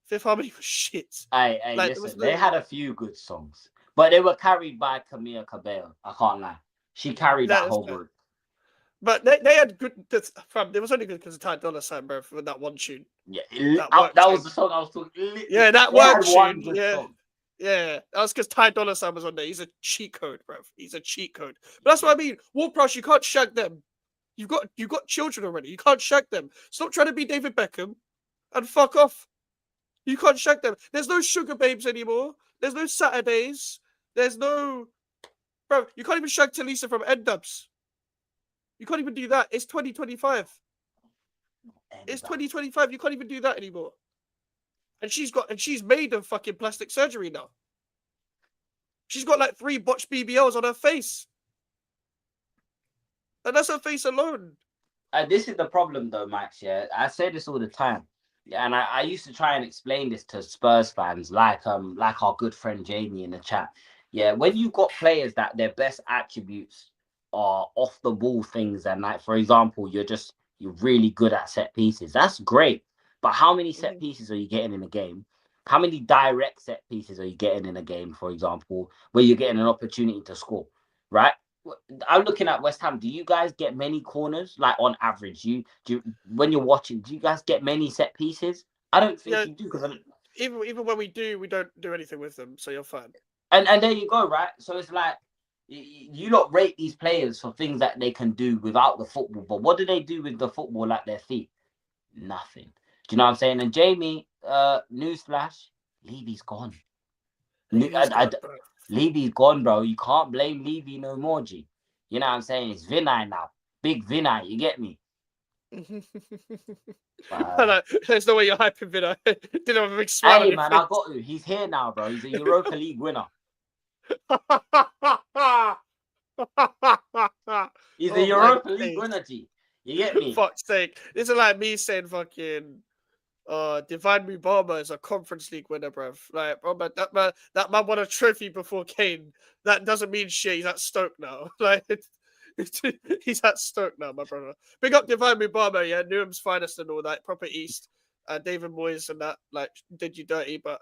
Hey,
Like,
listen, they had a few good songs. But they were carried by Camila Cabello. I can't lie. She carried that whole group.
But they had good... It was only good because of Ty Dolla $ign, bro, for that one tune.
Yeah, that was the song I was talking.
Yeah, that one tune.
Song.
Yeah, that was because Ty Dolla $ign was on there. He's a cheat code, bro. He's a cheat code. But that's what I mean. Ward-Prowse, you can't shag them. You've got children already. You can't shag them. Stop trying to be David Beckham and fuck off. You can't shag them. There's no sugar babes anymore. There's no Saturdays. There's no Bro, you can't even shag Talisa from N-Dubs. You can't even do that. It's 2025. It's 2025. You can't even do that anymore. And she's made of fucking plastic surgery now. She's got like 3 botched BBLs on her face. And that's her face alone.
This is the problem though, Max. Yeah, I say this all the time. Yeah, and I used to try and explain this to Spurs fans, like our good friend Jamie in the chat. Yeah, when you got players that their best attributes are off the ball things, and like for example, you're really good at set pieces. That's great. But how many set pieces are you getting in a game? How many direct set pieces are you getting in a game, for example, where you're getting an opportunity to score, right? I'm looking at West Ham. Do you guys get many corners, like on average? When you're watching, do you guys get many set pieces? I don't think you do, because
even when we do, we don't do anything with them. So you're fine.
And there you go, right? So it's like you not rate these players for things that they can do without the football, but what do they do with the football at their feet? Nothing. Do you know what I'm saying? And Jamie, newsflash, Levy's gone. Levy's gone, bro. You can't blame Levy no more, G. You know what I'm saying? It's Vinay now. Big Vinay, you get me?
There's no way you're hyping Vinay. Didn't have a big smile.
Hey, man, I got you. He's here now, bro. He's a Europa League winner. He's a Europa League winner, G. You get me?
Fuck's sake. This is like me saying fucking Divine Mubama is a Conference League winner, bruv. Like, bro, man, that man won a trophy before Kane. That doesn't mean shit. He's at Stoke now. Like, he's at Stoke now, my brother. Big up Divine Mubama, yeah. Newham's finest and all that. Proper East. David Moyes and that, like, did you dirty, but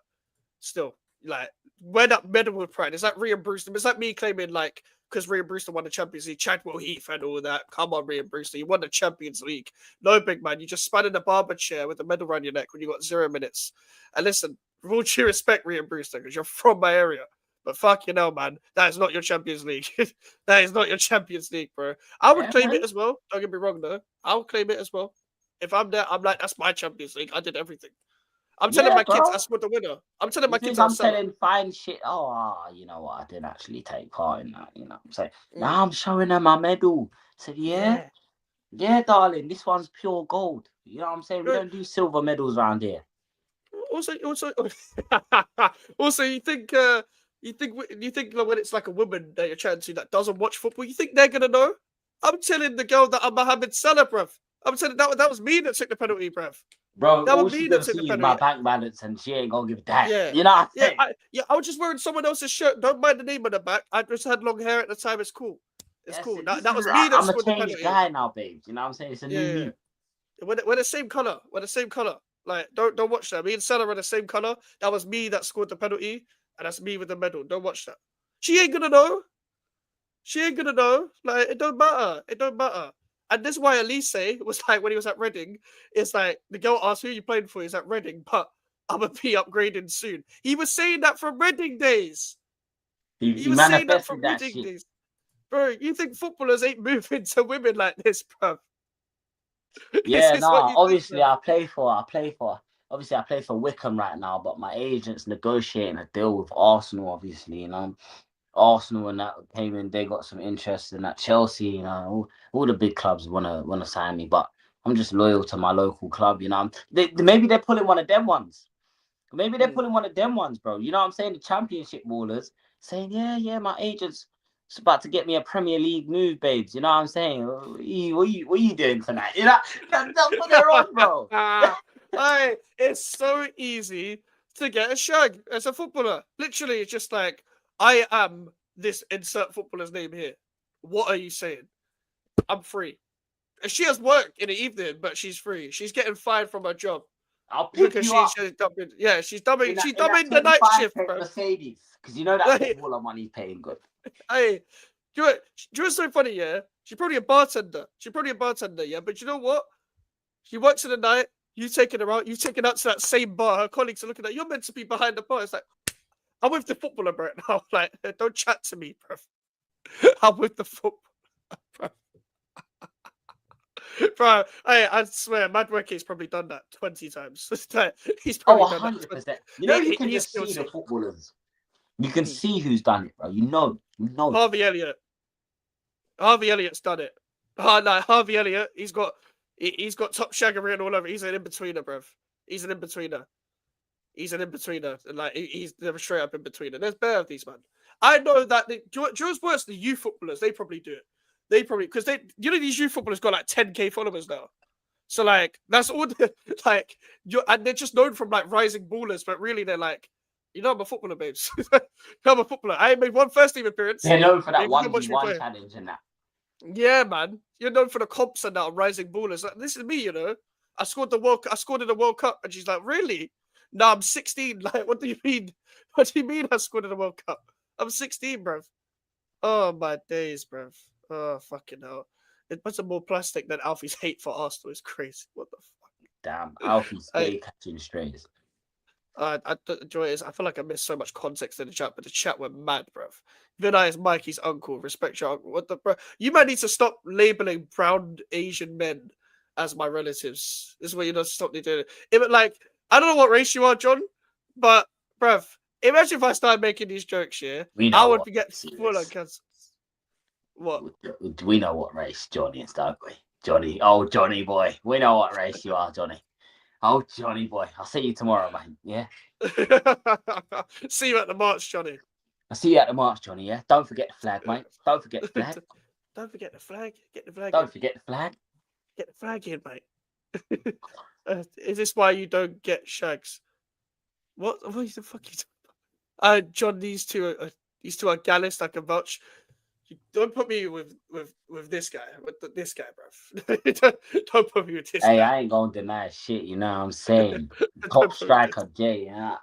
still, like, wear that medal with pride. It's like Rhian Brewster. It's like me claiming, like, because Rhian Brewster won the Champions League, Chadwell Heath and all that. Come on, Rhian Brewster. You won the Champions League. No, big man. You just spat in a barber chair with a medal around your neck when you got 0 minutes. And listen, with all due respect, Rhian Brewster, because you're from my area. But fuck you know, man. That is not your Champions League. That is not your Champions League, bro. I would claim it as well. Don't get me wrong, though. I would claim it as well. If I'm there, I'm like, that's my Champions League. I did everything. I'm telling my kids I scored the winner. I'm telling my kids
I'm telling fine shit. Oh, you know what? I didn't actually take part in that. You know what I'm saying? Now I'm showing them my medal. I said, yeah, darling, this one's pure gold. You know what I'm saying? We don't do silver medals around here.
Also, you think like, when it's like a woman that you're chatting to that doesn't watch football, you think they're gonna know? I'm telling the girl that I'm Mohamed Salah, bruv. I'm telling that was me that took the penalty, bruv.
Bro, all she's gonna see is my bank balance, and she ain't gonna give a damn.
Yeah,
you know what I'm saying?
I was just wearing someone else's shirt. Don't mind the name on the back. I just had long hair at the time. It's cool. It's cool. That was me that scored the penalty.
I'm a changed guy now, babe. You know what I'm saying? It's a new me.
We're the same color. We're the same color. Like, don't watch that. Me and Salah are the same color. That was me that scored the penalty, and that's me with the medal. Don't watch that. She ain't gonna know. Like, it don't matter. And this is why Elise was like, when he was at Reading, it's like, the girl asked who you playing for. He's at Reading, but I'm going to be upgrading soon. He was saying that from Reading days. He was saying that from Reading days. Bro, you think footballers ain't moving to women like this, bro?
Yeah, no, obviously I play for Wickham right now, but my agent's negotiating a deal with Arsenal, obviously, you know. Arsenal and that came in, they got some interest in that. Chelsea, you know, all the big clubs wanna sign me, but I'm just loyal to my local club, you know. Maybe they're pulling one of them ones. Maybe they're pulling one of them ones, bro. You know what I'm saying? The Championship ballers saying, yeah, my agent's about to get me a Premier League move, babes. You know what I'm saying? What are you doing tonight? You know, that's what they're on, bro.
Hey, it's so easy to get a shag as a footballer. Literally, it's just like, I am this insert footballer's name here. What are you saying? I'm free. She has work in the evening, but she's free. She's getting fired from her job.
I'll pick you up.
She's dumbing the night shift, bro.
Mercedes, because you know that footballer money's paying good.
Hey, do you know what's so funny, yeah? She's probably a bartender. Yeah? But you know what? She works in the night. You taking her out. You taking her out to that same bar. Her colleagues are looking at, you're meant to be behind the bar. It's like, I'm with the footballer, bro. Now, like, don't chat to me, bro. I'm with the footballer, bro. Bro, I swear, Madueke's probably done that 20 times. He's probably done
100%. You know, you can just see the footballers. You can see who's done it, bro. You know. No.
Harvey Elliott. Harvey Elliott's done it. Harvey Elliott, he's got top shagger written all over. He's an in-betweener, bruv. He's an in-betweener. Like, he's never straight up in-betweener. There's better of these, man. I know that Joe's worse, the youth footballers, they probably do it. Because these youth footballers got like 10K followers now. So, like, that's all, like, and they're just known from, like, rising ballers, but really they're like, I'm a footballer, babes. I'm a footballer. I made one first team appearance.
They're known for that 1v1 challenge and that.
Yeah, man. You're known for the comps and that rising ballers. Like, this is me, I scored in the World Cup, and she's like, really? No, I'm 16. Like, what do you mean? What do you mean I scored in the World Cup? I'm 16, bruv. Oh, my days, bruv. Oh, fucking hell. It puts more plastic than Alfie's hate for Arsenal. It's crazy. What the fuck?
Damn, Alfie's gay catching strays.
Joy is. I feel like I missed so much context in the chat, but the chat went mad, bruv. Vinay is Mikey's uncle. Respect your uncle. What the bro? You might need to stop labeling brown Asian men as my relatives. This is what you know. Stop doing it. Like, I don't know what race you are, John, but bruv, imagine if I started making these jokes here. I would get full on cancers. What?
We know what race Johnny is, don't we? Johnny boy. We know what race you are, Johnny. Oh, Johnny boy. I'll see you tomorrow, man. Yeah.
See you at the march, Johnny.
I'll see you at the march, Johnny. Yeah. Don't forget the flag, mate. Don't forget the flag.
Don't forget the flag. Get the flag.
Don't forget the flag.
Get the flag in, mate. Is this why you don't get shags? What the fuck are you talking about? John, these two are Gallus. I can vouch. Don't put me with this guy. This guy, bruv. don't put me with this guy.
Hey, I ain't gonna deny shit. You know what I'm saying? Top striker J. Yeah.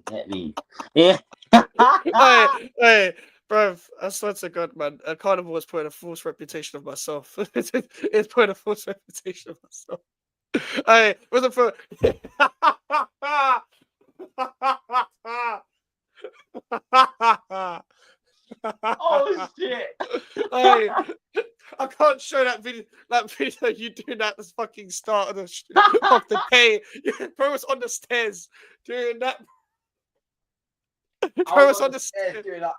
Get me. Yeah.
hey, bruv. I swear to God, man. Carnival was putting a false reputation of myself. It's putting a false reputation of myself. Hey, what's the for?
Oh shit!
Hey, I can't show that video. That video you doing at the fucking start of the day. Bro was on the stairs doing that. Bro was on the stairs doing that.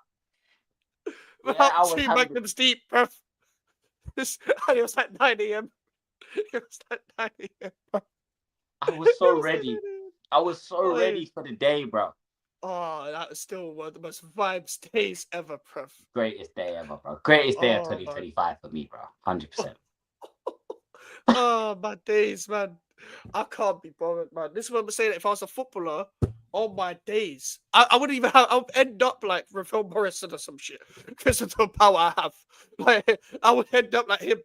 About 2 magnums deep, bro. It was like 9 a.m. It was like 9 a.m.
I was so ready. I was so ready for the day, bro.
Oh, that is still one of the most vibes days ever, bro.
Greatest day ever, bro. Greatest day of 2025 for me, bro. 100%.
Oh, my days, man. I can't be bothered, man. This is what I'm saying. If I was a footballer, on my days, I wouldn't even have. I would end up like Rafael Morrison or some shit because of the power I have. Like, I would end up like him.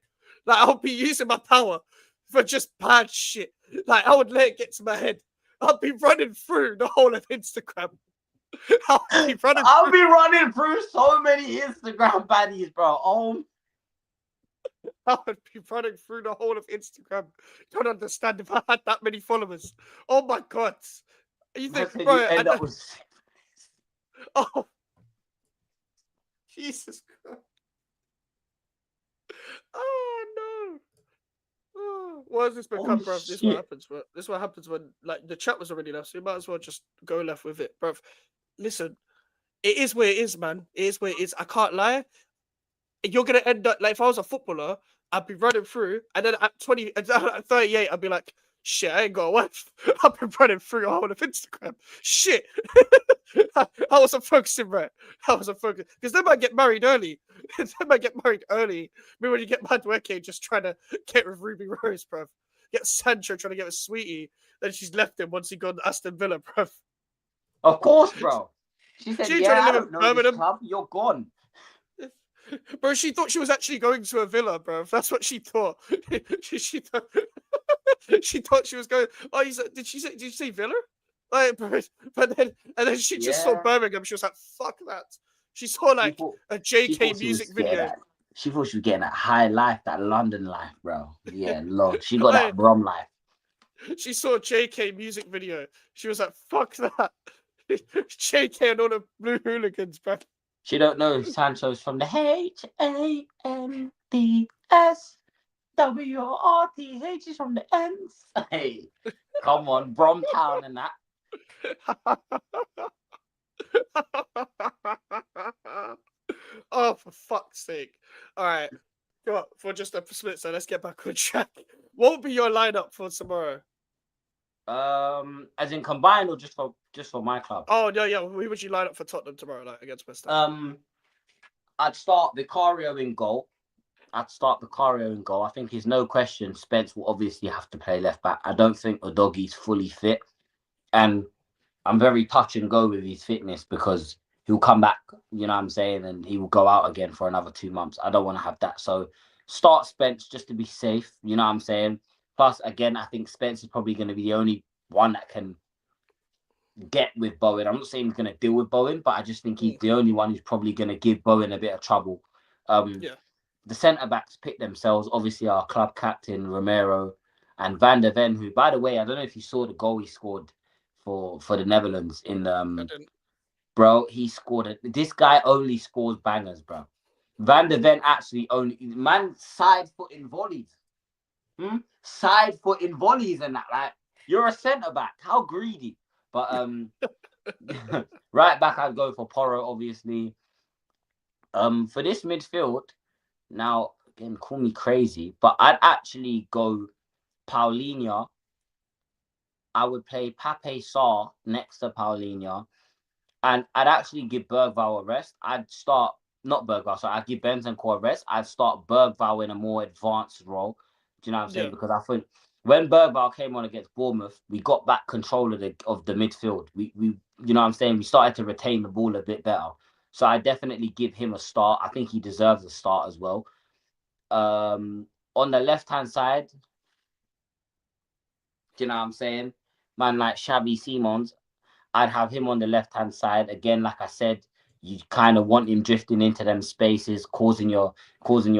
Like, I would be using my power for just bad shit. Like, I would let it get to my head. I'll be running through the whole of Instagram. I'll be
running through so many Instagram baddies, bro.
I would be running through the whole of Instagram. Don't understand if I had that many followers. Oh my God. You think, bro?
End up with...
Oh, Jesus Christ. Oh no. What has this become, bro? This is what happens. Bro. This is what happens when, like, the chat was already left, so you might as well just go left with it, bro. Listen, it is where it is, man. It is where it is. I can't lie. You're gonna end up like, if I was a footballer, I'd be running through, and then at 38, I'd be like, shit, I ain't got a wife. I've been running through all of Instagram. Shit. I wasn't focusing right. I wasn't focusing. Because they might get married early. Maybe when you get mad working, just trying to get with Ruby Rose, bruv. Get Sancho trying to get with Sweetie. Then she's left him once he got to Aston Villa, bruv.
Of course, bro. She said,
she
yeah, I don't know this club. You're gone.
Bro, she thought she was actually going to a villa, bro. That's what she thought. she thought she thought she was going. Oh, did you say villa? Like, but then she just saw Birmingham. She was like, "Fuck that." She saw like a JK music video.
She thought she was getting that high life, that London life, bro. Yeah, Lord, she got that Brom life.
She saw a JK music video. She was like, "Fuck that." JK and all the blue hooligans, bro.
She don't know Sancho's from the HAMDS. WRTH is from the ends. Hey, come on, Bromtown and that.
sake. All right. Come on, for just a split, so let's get back on track. What will be your lineup for tomorrow?
As in combined or just for my club?
Oh no, yeah. Who would you line up for Tottenham tomorrow night against West Ham?
I'd start Vicario in goal. I think there's no question Spence will obviously have to play left back. I don't think Udogi's fully fit. And I'm very touch and go with his fitness because he'll come back, you know what I'm saying, and he will go out again for another 2 months. I don't want to have that. So start Spence just to be safe, you know what I'm saying? Plus, again, I think Spence is probably going to be the only one that can get with Bowen. I'm not saying he's going to deal with Bowen, but I just think he's the only one who's probably going to give Bowen a bit of trouble.
Yeah.
The centre-backs pick themselves. Obviously, our club captain, Romero, and Van der Ven, who, by the way, I don't know if you saw the goal he scored for the Netherlands in bro, he scored it. This guy only scores bangers, bro. Van der Ven actually only side-footing volleys. Side-footing volleys and that. Like, you're a centre-back. How greedy. But right back I'd go for Porro, obviously. For this midfield, now again, call me crazy, but I'd actually go Paulinho. I would play Pape Sarr next to Paulinho. And I'd actually give Bergvall a rest. I'd start, not Bergvall, so I'd give Bentancur a rest. I'd start Bergvall in a more advanced role. Do you know what I'm saying?
Yeah.
Because I think when Bergvall came on against Bournemouth, we got back control of the midfield. We you know what I'm saying? We started to retain the ball a bit better. So I definitely give him a start. I think he deserves a start as well. On the left-hand side, do you know what I'm saying? Man like Xavi Simons, I'd have him on the left-hand side. Again, like I said, you kind of want him drifting into them spaces, causing your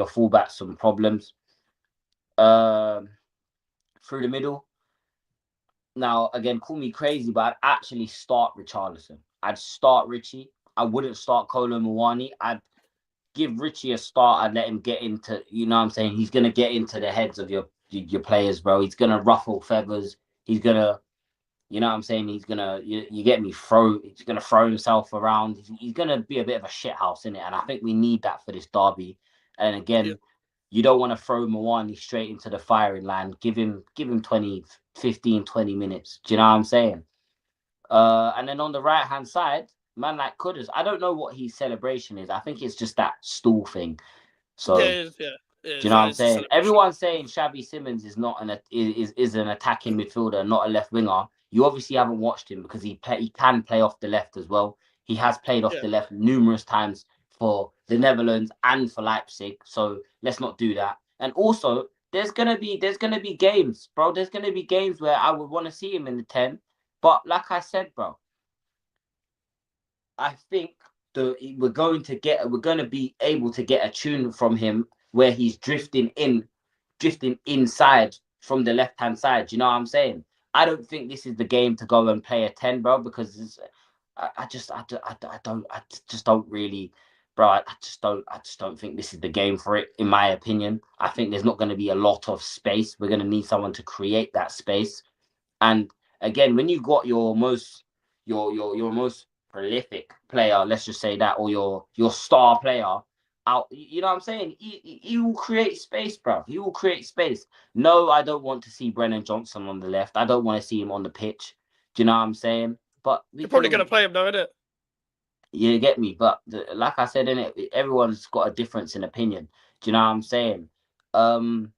fullback some problems. Through the middle. Now, again, call me crazy, but I'd actually start Richarlison. I'd start Richie. I wouldn't start Kolo Muani. I'd give Richie a start. I'd let him get into, you know what I'm saying? He's going to get into the heads of your players, bro. He's going to ruffle feathers. He's going to, you know what I'm saying? He's going to, you get me, he's going to throw himself around. He's going to be a bit of a shithouse, innit? And I think we need that for this derby. And again, you don't want to throw Muani straight into the firing line. Give him 15, 20 minutes. Do you know what I'm saying? And then on the right-hand side, man like Kudus, I don't know what his celebration is. I think it's just that stool thing. So, do you know what I'm saying? Everyone's saying Xavi Simons is not is an attacking midfielder, not a left winger. You obviously haven't watched him because he can play off the left as well. He has played off the left numerous times for the Netherlands and for Leipzig. So let's not do that. And also, there's gonna be games, bro. There's gonna be games where I would want to see him in the 10. But like I said, bro, I think we're going to be able to get a tune from him where he's drifting inside from the left-hand side. You know what I'm saying? I don't think this is the game to go and play a 10, bro, because I just don't really, bro. I just don't think this is the game for it, in my opinion. I think there's not going to be a lot of space. We're going to need someone to create that space. And again, when you got your most prolific player, let's just say that, or your star player out, you know what I'm saying? He will create space, bro. He will create space. No, I don't want to see Brennan Johnson on the left. I don't want to see him on the pitch. Do you know what I'm saying? But
you're probably going to play him, though, innit?
You get me? But like I said, innit, everyone's got a difference in opinion. Do you know what I'm saying? And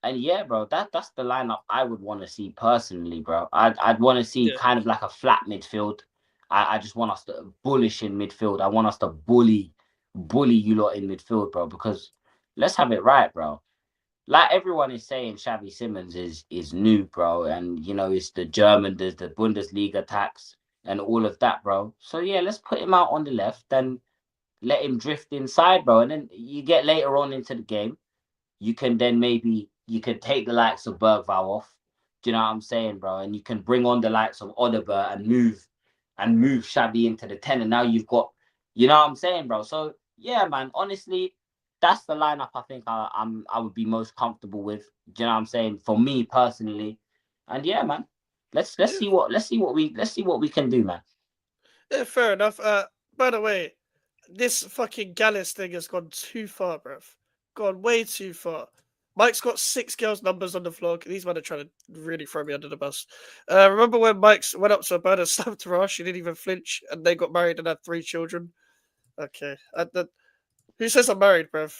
yeah, bro, that's the lineup I would want to see personally, bro. I'd want to see kind of like a flat midfield. I just want us to bullish in midfield. I want us to bully you lot in midfield, bro. Because let's have it right, bro. Like everyone is saying, Xavi Simons is new, bro, and you know it's the Bundesliga tax and all of that, bro. So yeah, let's put him out on the left and let him drift inside, bro. And then you get later on into the game, you can then you can take the likes of Bergvall off. Do you know what I'm saying, bro? And you can bring on the likes of Odegaard and move Xavi into the 10. And now you've got, you know what I'm saying, bro? So yeah, man, honestly, that's the lineup I think I would be most comfortable with. Do you know what I'm saying? For me personally. And yeah, man. Let's see what we can do, man.
Yeah, fair enough. By the way, this fucking Gallus thing has gone too far, bruv. Gone way too far. Mike's got 6 girls' numbers on the vlog. These men are trying to really throw me under the bus. Remember when Mike's went up to a bird and slapped her ass? She didn't even flinch, and they got married and had 3 children. Okay. Who says I'm married, bruv?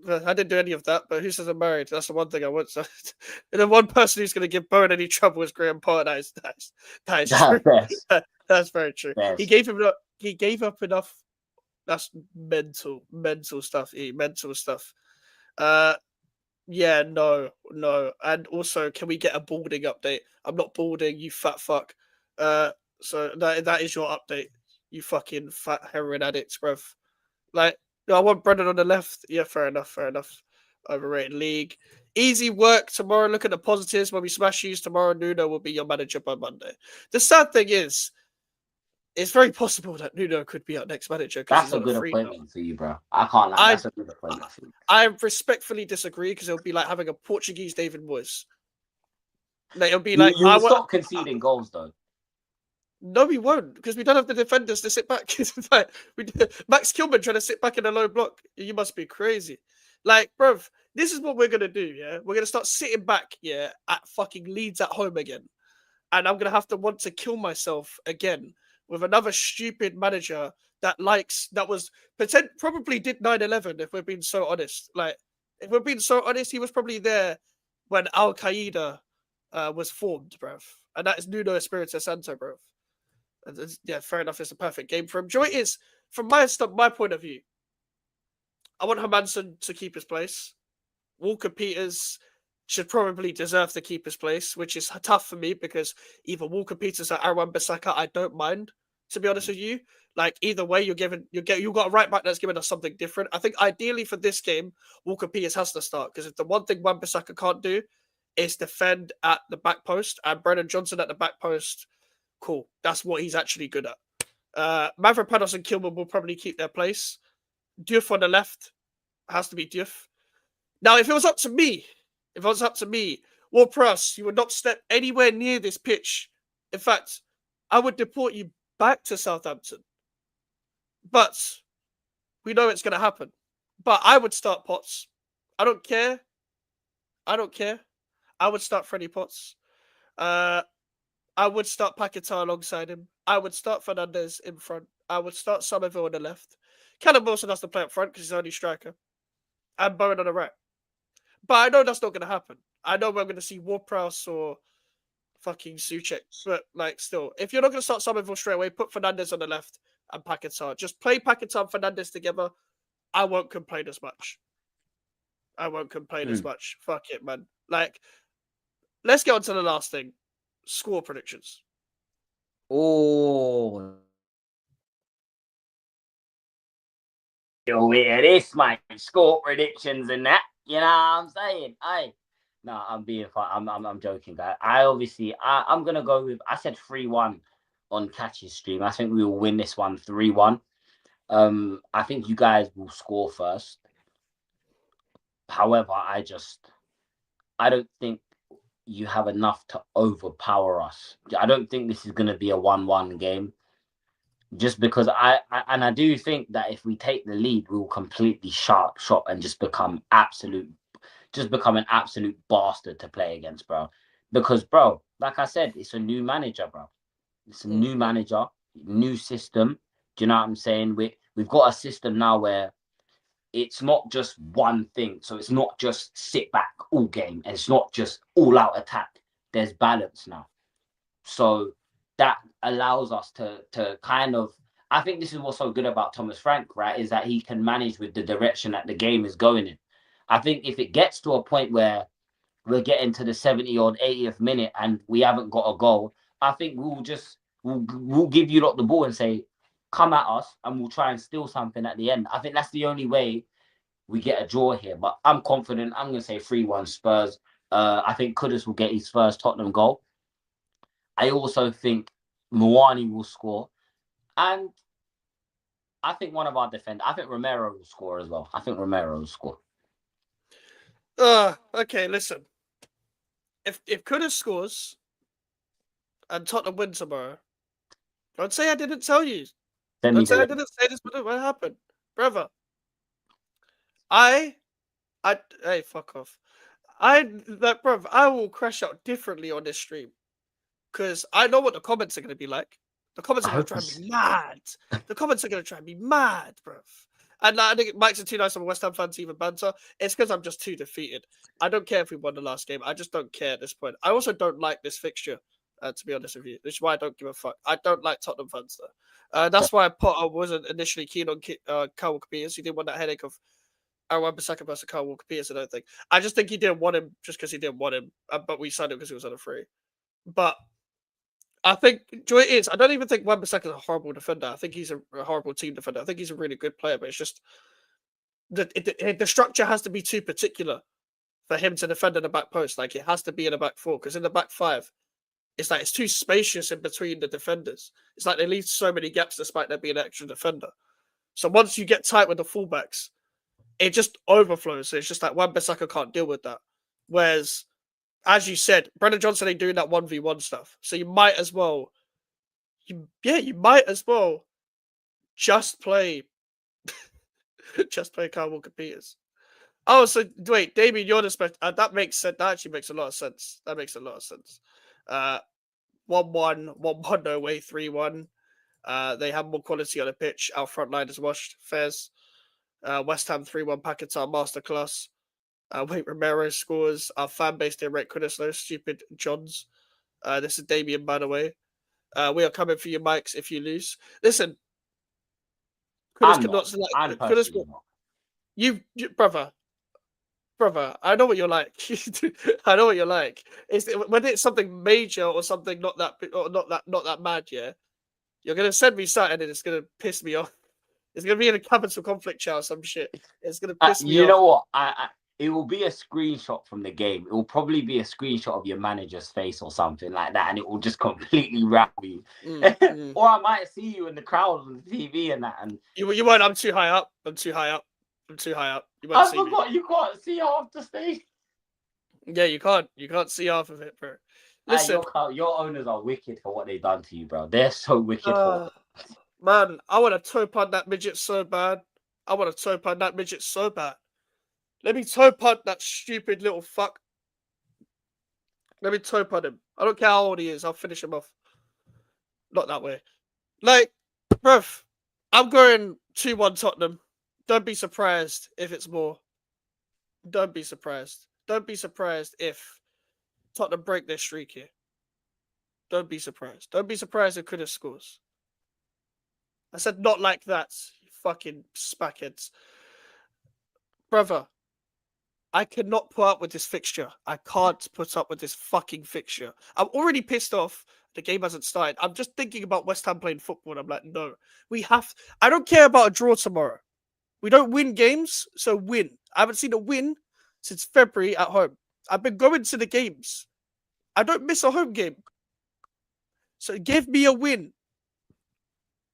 I didn't do any of that, but who says I'm married? That's the one thing I want. So, and the one person who's going to give Bowen any trouble is Graham Potter. That is true.
Yes.
That's very true.
Yes.
He gave up enough. That's mental stuff. Mental stuff. Yeah, no. And also, can we get a balding update? I'm not balding, you fat fuck. So that is your update, you fucking fat heroin addicts, bruv. Like, no, I want Brendan on the left. Yeah, fair enough. Overrated league. Easy work tomorrow. Look at the positives. When we smash you tomorrow, Nuno will be your manager by Monday. The sad thing is, it's very possible that Nuno could be our next manager.
That's a good appointment for you, bro. I can't lie. That's a good appointment for you.
I respectfully disagree because it'll be like having a Portuguese David Moyes. Like, it'll be like
you stop conceding goals, though.
No, we won't, because we don't have the defenders to sit back. Like, Max Kilman trying to sit back in a low block. You must be crazy. Like, bruv, this is what we're gonna do. Yeah, we're gonna start sitting back. Yeah, at fucking Leeds at home again, and I'm gonna have to want to kill myself again with another stupid manager that was probably did 9/11. If we're being so honest, like, if we're being so honest, he was probably there when Al Qaeda was formed, bruv, and that is Nuno Espirito Santo, bruv. Yeah, fair enough. It's a perfect game for him. Joy is, from my point of view, I want Hermanson to keep his place. Walker Peters should probably deserve to keep his place, which is tough for me because either Walker Peters or Aaron Bissaka, I don't mind, to be honest with you. Like, either way, you got a right back that's giving us something different. I think ideally for this game, Walker Peters has to start, because if the one thing Wan-Bissaka can't do is defend at the back post, and Brennan Johnson at the back post, cool. That's what he's actually good at. Mavropanos and Kilman will probably keep their place. Diouf on the left has to be Diouf. Now, if it was up to me, Ward-Prowse, you would not step anywhere near this pitch. In fact, I would deport you back to Southampton. But we know it's going to happen. But I would start Potts. I don't care. I would start Freddie Potts. I would start Paquetá alongside him. I would start Fernandes in front. I would start Somerville on the left. Callum Wilson has to play up front because he's only striker. And Bowen on the right. But I know that's not going to happen. I know we're going to see Ward-Prowse or fucking Souček. But, like, still, if you're not going to start Somerville straight away, put Fernandes on the left and Paquetá. Just play Paquetá and Fernandes together. I won't complain as much. Fuck it, man. Like, let's get on to the last thing. Score predictions.
Oh, you'll hear this, mate. Score predictions and that. You know what I'm saying? I'm being fun. I'm joking, guys. I'm gonna go with. I said 3-1 on Catch's stream. I think we will win this one 3-1. I think you guys will score first. However, I don't think you have enough to overpower us. I don't think this is going to be a 1-1 game. Just because I do think that if we take the lead, we will completely shut shop and just become an absolute bastard to play against, bro. Because, bro, like I said, it's a new manager, bro. It's a new manager, new system. Do you know what I'm saying? We've got a system now where it's not just one thing. So it's not just sit back all game. And it's not just all out attack. There's balance now. So that allows us to kind of, I think this is what's so good about Thomas Frank, right? Is that he can manage with the direction that the game is going in. I think if it gets to a point where we're getting to the 70th or 80th minute and we haven't got a goal, I think we'll give you lot the ball and say, come at us, and we'll try and steal something at the end. I think that's the only way we get a draw here. But I'm confident. I'm going to say 3-1 Spurs. I think Kudus will get his first Tottenham goal. I also think Muani will score. And I think one of our defenders, I think Romero will score as well.
Okay, listen. If Kudus scores and Tottenham win tomorrow, don't say I didn't tell you. Don't say I didn't say this would happen. brother. Hey, fuck off. Bruv, I will crash out differently on this stream because I know what the comments are going to be like. The comments
I
are going
hope
to drive
it's-
me mad. The comments are going to drive me mad, bruv. And I think Mike's are too nice of a West Ham fan to even banter. It's because I'm just too defeated. I don't care if we won the last game. I just don't care at this point. I also don't like this fixture, to be honest with you. Which is why I don't give a fuck. I don't like Tottenham fans, though. That's why Potter wasn't initially keen on Kyle Walker-Peters. He didn't want that headache of Aaron Bissaka versus Kyle Walker-Peters, I don't think. I just think he didn't want him just because he didn't want him. But we signed him because he was on a free. But I think joy is. I don't even think Wan-Bissaka is a horrible defender. I think he's a horrible team defender. I think he's a really good player, but it's just the structure has to be too particular for him to defend in the back post. Like it has to be in the back four because in the back five, it's like it's too spacious in between the defenders. It's like they leave so many gaps despite there being an extra defender. So once you get tight with the fullbacks, it just overflows. So it's just like Wan-Bissaka can't deal with that. Whereas, as you said, Brendan Johnson ain't doing that 1v1 stuff. So you might as well, you might as well just play Kyle Walker-Peters. Oh, so wait, Damien, you're the special. That makes sense. That actually makes a lot of sense. 1-1, 1-1, no way, 3-1. They have more quality on the pitch. Our front line is washed. Fairs. West Ham 3-1 Paquetá masterclass. Wait, Romero scores. Our fan base didn't rate Kudus, those stupid Johns. This is Damien, by the way. We are coming for your mics if you lose. Listen, Kudus cannot select.
I'm
Kudus,
personally not.
you brother, I know what you're like. I know what you're like. It's when it's something major or something not that mad. Yeah, you're gonna send me something and it's gonna piss me off. It's gonna be in a capital conflict chat or some shit. It's gonna piss me off.
You know what? It will be a screenshot from the game. It will probably be a screenshot of your manager's face or something like that, and it will just completely wrap you. Or I might see you in the crowd on the TV and that. And
you won't. I'm too high up. You won't see me.
You can't see half the stage.
Yeah, you can't. You can't see half of it, bro. Listen,
your owners are wicked for what they've done to you, bro. They're so wicked for.
Man, I want to toe punt that midget so bad. Let me toe punt that stupid little fuck. Let me toe punt him. I don't care how old he is. I'll finish him off. Not that way. Like, bruv, I'm going 2-1 Tottenham. Don't be surprised if it's more. Don't be surprised. Don't be surprised if Tottenham break their streak here. Don't be surprised. Don't be surprised if Kudus scores. I said not like that, you fucking spackheads. Brother, I cannot put up with this fixture. I can't put up with this fucking fixture. I'm already pissed off. The game hasn't started. I'm just thinking about West Ham playing football. And I'm like, no. I don't care about a draw tomorrow. We don't win games, so win. I haven't seen a win since February at home. I've been going to the games. I don't miss a home game. So give me a win.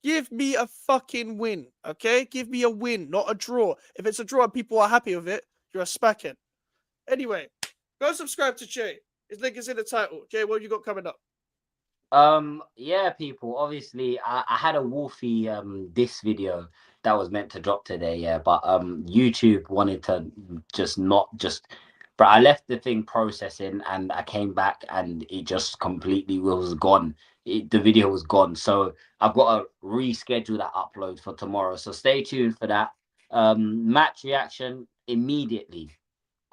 Give me a fucking win, okay? Give me a win, not a draw. If it's a draw and people are happy with it, you're a spackhead. Anyway, go subscribe to Jay. His link is in the title. Jay, what have you got coming up?
Yeah, people. Obviously, I had a Wolfie this video that was meant to drop today, yeah, but YouTube wanted to but I left the thing processing and I came back and it just completely was gone. The video was gone. So I've got to reschedule that upload for tomorrow. So stay tuned for that. Match reaction immediately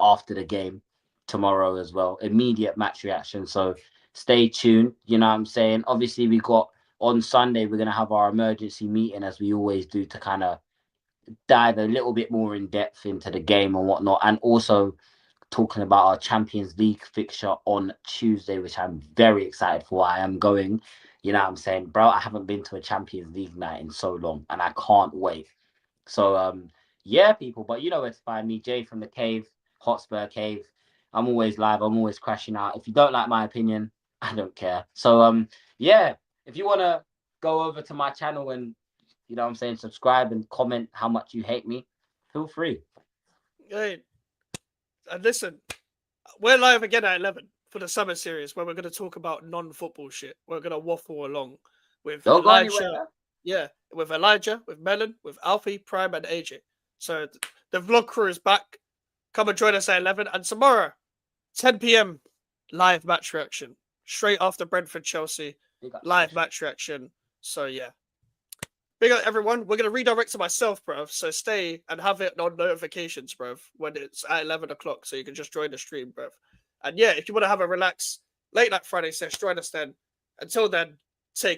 after the game tomorrow as well. Immediate match reaction. So stay tuned. You know what I'm saying? Obviously, we got on Sunday, we're going to have our emergency meeting as we always do to kind of dive a little bit more in depth into the game and whatnot. And also talking about our Champions League fixture on Tuesday, which I'm very excited for. I am going, you know what I'm saying? Bro, I haven't been to a Champions League night in so long and I can't wait. So, yeah, people, but you know where to find me, Jay from the Cave, Hotspur Cave. I'm always live. I'm always crashing out. If you don't like my opinion, I don't care. So, yeah, if you want to go over to my channel and, you know what I'm saying, subscribe and comment how much you hate me, feel free.
Hey, and listen, we're live again at 11 for the summer series where we're going to talk about non-football shit. We're going to waffle along with
Don't
Elijah.
go anywhere.
Yeah, with Elijah, with Melon, with Alfie, Prime, and AJ. So the vlog crew is back. Come and join us at 11. And tomorrow, 10 p.m, live match reaction. Straight after Brentford Chelsea. Live match reaction. So yeah. Big up everyone. We're going to redirect to myself, bruv. So stay and have it on notifications, bruv, when it's at 11 o'clock. So you can just join the stream, bruv. And yeah, if you want to have a relax late night Friday session, join us then. Until then, take care.